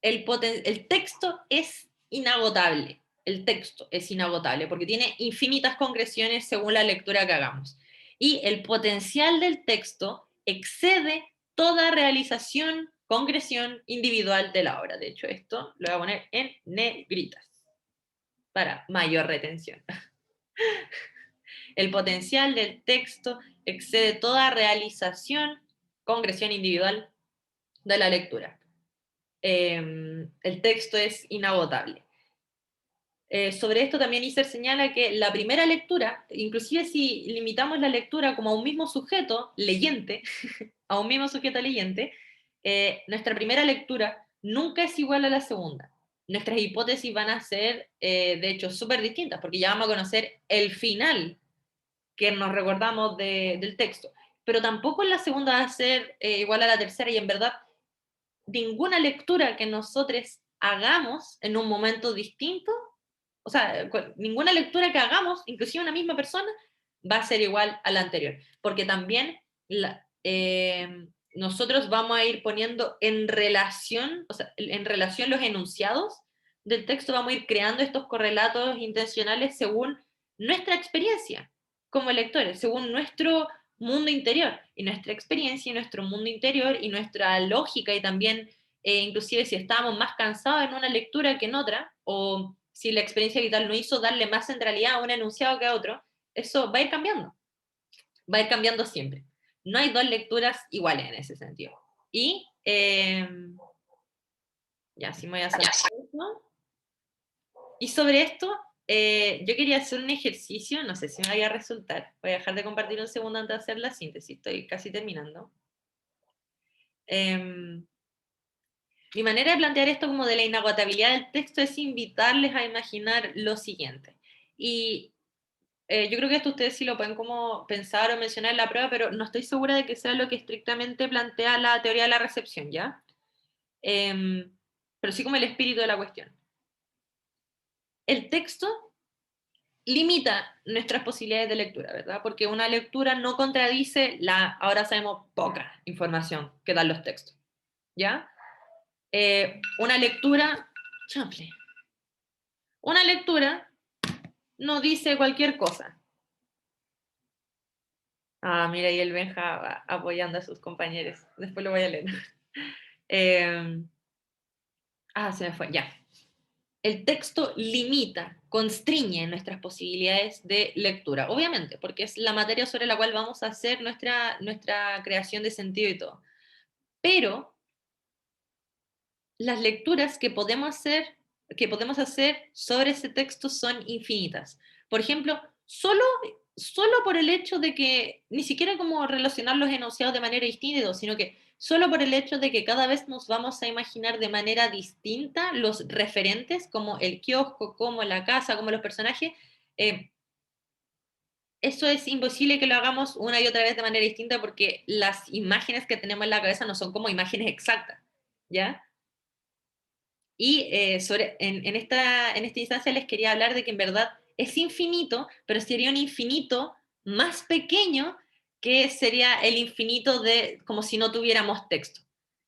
[SPEAKER 1] el texto es inagotable. El texto es inagotable porque tiene infinitas concreciones según la lectura que hagamos. Y el potencial del texto excede toda realización, concreción individual de la obra. De hecho, esto lo voy a poner en negritas para mayor retención. El potencial del texto excede toda realización, concreción individual de la lectura. El texto es inagotable. Sobre esto también Husserl señala que la primera lectura, inclusive si limitamos la lectura como a un mismo sujeto leyente, a un mismo sujeto leyente, nuestra primera lectura nunca es igual a la segunda. Nuestras hipótesis van a ser, de hecho, súper distintas, porque ya vamos a conocer el final que nos recordamos del texto. Pero tampoco en la segunda va a ser igual a la tercera, y en verdad ninguna lectura que nosotros hagamos en un momento distinto, o sea, ninguna lectura que hagamos, inclusive una misma persona, va a ser igual a la anterior, porque también nosotros vamos a ir poniendo en relación, o sea, en relación los enunciados del texto, vamos a ir creando estos correlatos intencionales según nuestra experiencia como lectores, según nuestro mundo interior, y nuestra experiencia y nuestro mundo interior y nuestra lógica, y también inclusive si estábamos más cansados en una lectura que en otra, o si la experiencia vital nos hizo darle más centralidad a un enunciado que a otro, eso va a ir cambiando siempre. No hay dos lecturas iguales en ese sentido. Y ya, si me voy a hacer eso. Y sobre esto, yo quería hacer un ejercicio, no sé si me vaya a resultar. Voy a dejar de compartir un segundo antes de hacer la síntesis, estoy casi terminando. Mi manera de plantear esto como de la inagotabilidad del texto es invitarles a imaginar lo siguiente. Y yo creo que esto ustedes sí lo pueden como pensar o mencionar en la prueba, pero no estoy segura de que sea lo que estrictamente plantea la teoría de la recepción, ¿ya? Pero sí como el espíritu de la cuestión. El texto limita nuestras posibilidades de lectura, ¿verdad? Porque una lectura no contradice ahora sabemos, poca información que dan los textos, ¿ya? Una lectura, chample, una lectura no dice cualquier cosa. Ah, mira, y el Benja va apoyando a sus compañeros. Después lo voy a leer. Se me fue, ya. El texto limita, constriñe nuestras posibilidades de lectura, obviamente, porque es la materia sobre la cual vamos a hacer nuestra creación de sentido y todo. Pero las lecturas que podemos hacer sobre ese texto son infinitas. Por ejemplo, solo por el hecho de que, ni siquiera como relacionar los enunciados de manera distinta, sino que solo por el hecho de que cada vez nos vamos a imaginar de manera distinta los referentes, como el kiosco, como la casa, como los personajes, eso es imposible que lo hagamos una y otra vez de manera distinta porque las imágenes que tenemos en la cabeza no son como imágenes exactas, ¿ya? Y en esta instancia les quería hablar de que en verdad es infinito, pero sería un infinito más pequeño que sería el infinito de como si no tuviéramos texto,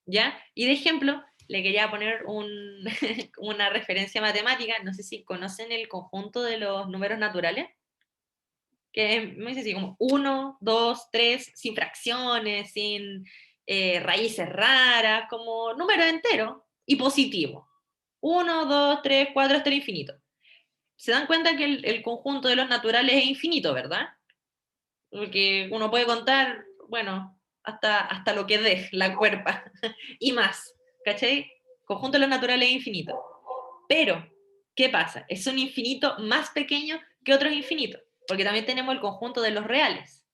[SPEAKER 1] ¿ya? Y de ejemplo, le quería poner una referencia matemática, no sé si conocen el conjunto de los números naturales, que me dice así como 1, 2, 3, sin fracciones, sin raíces raras, como número entero y positivo. 1, 2, 3, 4 hasta el infinito. Se dan cuenta que el conjunto de los naturales es infinito, ¿verdad? Porque uno puede contar, bueno, hasta lo que dé la cuerpa y más, ¿cachai? Conjunto de los naturales es infinito. Pero, ¿qué pasa? Es un infinito más pequeño que otros infinitos, porque también tenemos el conjunto de los reales,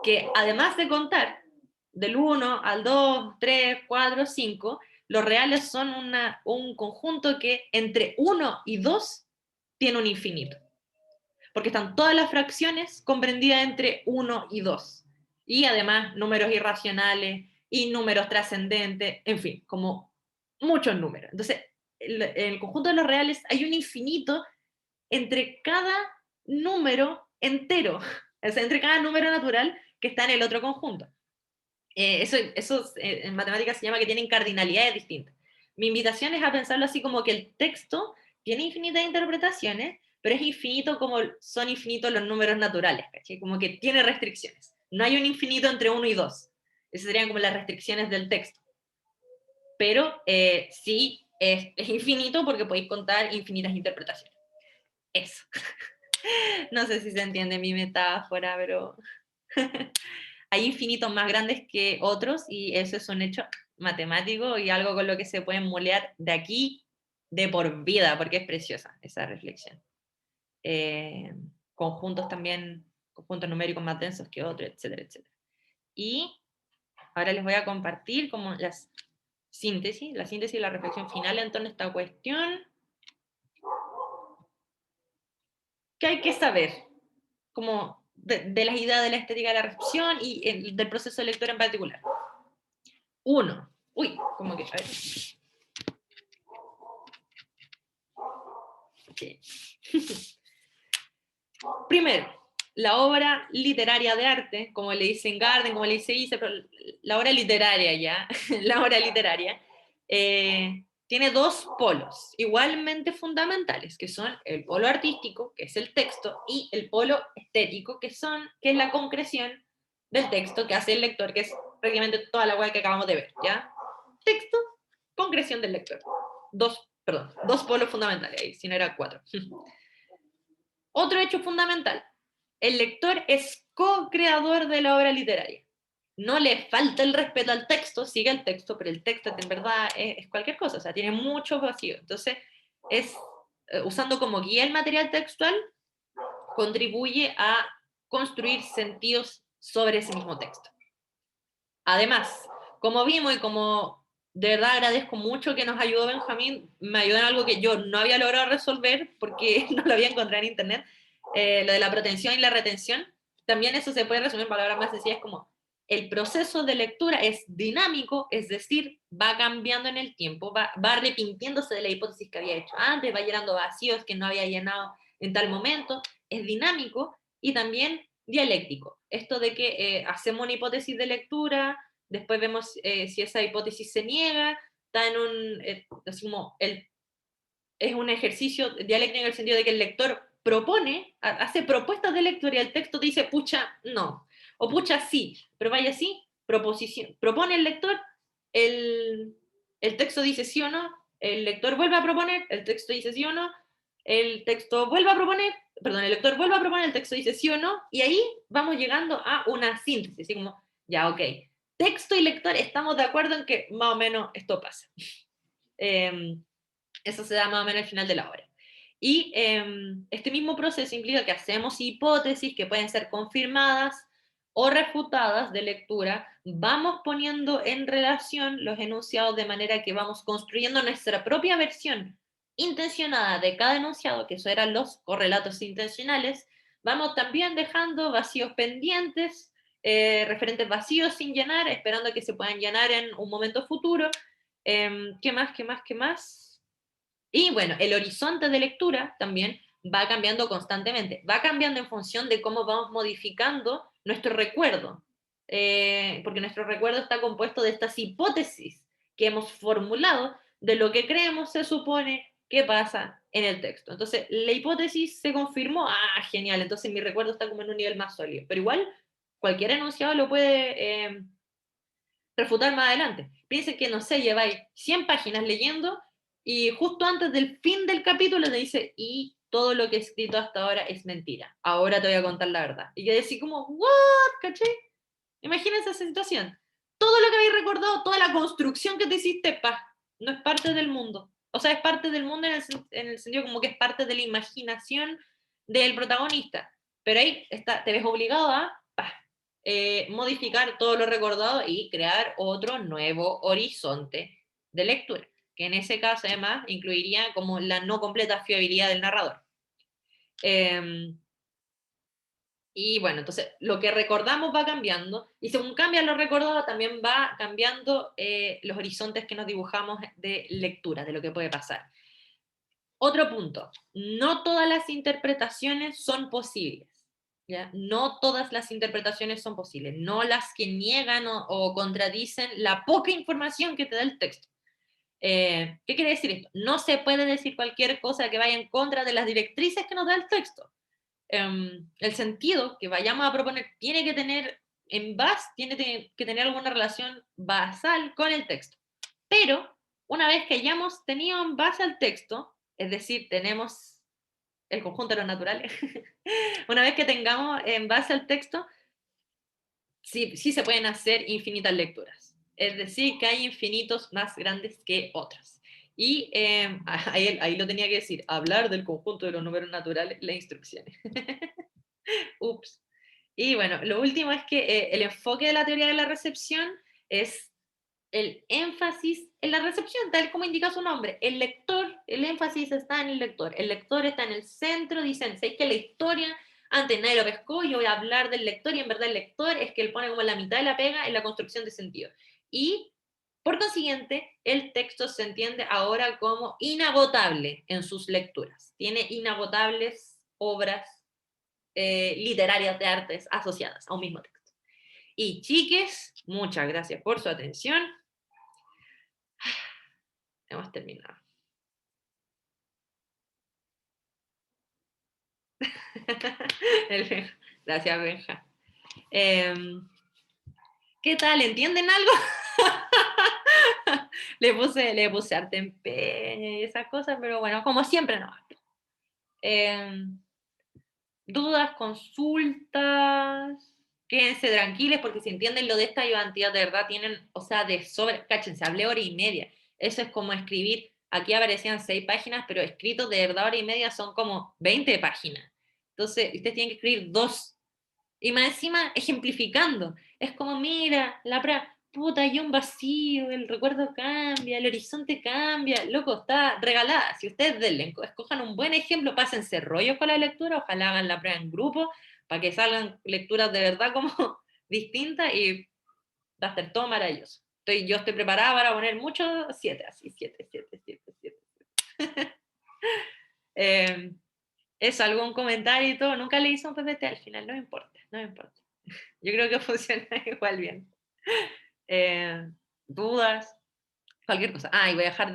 [SPEAKER 1] que además de contar del 1 al 2, 3, 4, 5, los reales son un conjunto que entre 1 y 2 tiene un infinito, porque están todas las fracciones comprendidas entre 1 y 2, y además números irracionales y números trascendentes, en fin, como muchos números. Entonces, en el conjunto de los reales hay un infinito entre cada número entero, o sea, entre cada número natural que está en el otro conjunto. Eso en matemáticas se llama que tienen cardinalidades distintas. Mi invitación es a pensarlo así como que el texto tiene infinitas interpretaciones, pero es infinito como son infinitos los números naturales, ¿cachai? Como que tiene restricciones. No hay un infinito entre 1 y 2. Esas serían como las restricciones del texto. Pero sí es infinito porque podéis contar infinitas interpretaciones. Eso. No sé si se entiende mi metáfora, pero hay infinitos más grandes que otros y eso es un hecho matemático y algo con lo que se pueden molear de aquí de por vida, porque es preciosa esa reflexión. Conjuntos también, conjuntos numéricos más densos que otros, etcétera, etcétera. Y ahora les voy a compartir como la síntesis y la reflexión final en torno a esta cuestión. ¿Qué hay que saber? Como de las ideas de la estética de la recepción y del proceso de lectura en particular. 1. Uy, como que, a ver. Okay. Primero, la obra literaria de arte, como le dicen Garden, como le dice Ise, pero la obra literaria ya, la obra literaria, tiene dos polos igualmente fundamentales, que son el polo artístico, que es el texto, y el polo estético, que es la concreción del texto que hace el lector, que es prácticamente toda la hueá que acabamos de ver, ¿ya? Texto, concreción del lector. Dos polos fundamentales, ahí, si no era 4. Otro hecho fundamental, el lector es co-creador de la obra literaria. No le falta el respeto al texto, sigue el texto, pero el texto en verdad es cualquier cosa, o sea, tiene mucho vacío. Entonces, usando como guía el material textual, contribuye a construir sentidos sobre ese mismo texto. Además, como vimos y como de verdad agradezco mucho que nos ayudó Benjamín, me ayudó en algo que yo no había logrado resolver porque no lo había encontrado en internet, lo de la pretensión y la retención. También eso se puede resumir en palabras más sencillas como el proceso de lectura es dinámico, es decir, va cambiando en el tiempo, va arrepintiéndose de la hipótesis que había hecho antes, va llenando vacíos que no había llenado en tal momento, es dinámico y también dialéctico. Esto de que hacemos una hipótesis de lectura, después vemos si esa hipótesis se niega, está en un, así como es un ejercicio dialéctico en el sentido de que el lector propone, hace propuestas de lectura y el texto dice, pucha, no, o pucha, sí, pero vaya sí, proposición, propone el lector, el texto dice sí o no, el lector vuelve a proponer, el texto dice sí o no, el texto vuelve a proponer, perdón, el lector vuelve a proponer, el texto dice sí o no, y ahí vamos llegando a una síntesis, así como, ya, ok, texto y lector estamos de acuerdo en que más o menos esto pasa. Eso se da más o menos al final de la obra. Y este mismo proceso implica que hacemos hipótesis que pueden ser confirmadas o refutadas de lectura, vamos poniendo en relación los enunciados de manera que vamos construyendo nuestra propia versión intencionada de cada enunciado, que eso eran los correlatos intencionales, vamos también dejando vacíos pendientes, referentes vacíos sin llenar, esperando que se puedan llenar en un momento futuro. ¿Qué más? Y bueno, el horizonte de lectura también va cambiando constantemente, va cambiando en función de cómo vamos modificando nuestro recuerdo, porque nuestro recuerdo está compuesto de estas hipótesis que hemos formulado de lo que creemos se supone que pasa en el texto. Entonces, la hipótesis se confirmó, genial, entonces mi recuerdo está como en un nivel más sólido, pero igual cualquier enunciado lo puede refutar más adelante. Piensen que, no sé, lleváis 100 páginas leyendo y justo antes del fin del capítulo te dice, y todo lo que he escrito hasta ahora es mentira. Ahora te voy a contar la verdad. Y yo decía como, ¿what? ¿Caché? Imagínense esa situación. Todo lo que habéis recordado, toda la construcción que te hiciste, no es parte del mundo. O sea, es parte del mundo en el sentido como que es parte de la imaginación del protagonista. Pero ahí te ves obligado a modificar todo lo recordado y crear otro nuevo horizonte de lectura, que en ese caso además incluiría como la no completa fiabilidad del narrador. Y bueno, entonces lo que recordamos va cambiando y según cambia lo recordado también va cambiando los horizontes que nos dibujamos de lectura, de lo que puede pasar. Otro punto, no todas las interpretaciones son posibles. ¿Ya? No todas las interpretaciones son posibles, no las que niegan o contradicen la poca información que te da el texto. ¿Qué quiere decir esto? No se puede decir cualquier cosa que vaya en contra de las directrices que nos da el texto. El sentido que vayamos a proponer tiene que tener tiene que tener alguna relación basal con el texto. Pero una vez que hayamos tenido en base al texto, es decir, tenemos el conjunto de los naturales, una vez que tengamos en base al texto, sí se pueden hacer infinitas lecturas. Es decir, que hay infinitos más grandes que otros. Y ahí lo tenía que decir, hablar del conjunto de los números naturales, las instrucciones. Ups. Y bueno, lo último es que el enfoque de la teoría de la recepción es el énfasis en la recepción, tal como indica su nombre. El lector, el énfasis está en el lector. El lector está en el centro, dicen, sé que la historia, antes nadie lo pescó, yo voy a hablar del lector, y en verdad el lector es que él pone como la mitad de la pega en la construcción de sentido. Y Por consiguiente, el texto se entiende ahora como inagotable en sus lecturas. Tiene inagotables obras literarias de artes asociadas a un mismo texto. Y chiques, muchas gracias por su atención. Hemos terminado. Gracias, Benja. ¿Qué tal? ¿Entienden algo? le puse arte empeño y esas cosas, pero bueno, como siempre no. Dudas, consultas, quédense tranquiles porque si entienden lo de esta ayudantía de verdad tienen, o sea, de sobre, cáchense, hablé hora y media. Eso es como escribir, aquí aparecían 6 páginas, pero escritos de verdad hora y media son como 20 páginas. Entonces, ustedes tienen que escribir 2. Y más encima, ejemplificando. Es como, mira, puta, hay un vacío, el recuerdo cambia, el horizonte cambia. Loco, está regalada. Si ustedes denle, escojan un buen ejemplo, pásense rollos con la lectura, ojalá hagan la prueba en grupo, para que salgan lecturas de verdad como distintas y va a estar todo maravilloso. Yo estoy preparada para poner muchos 7, así, 7, 7, 7, 7. Eso, algún comentario y todo. Nunca le hice un PPT al final, no me importa, no me importa. Yo creo que funciona igual bien. Dudas, cualquier cosa. Y voy a dejar de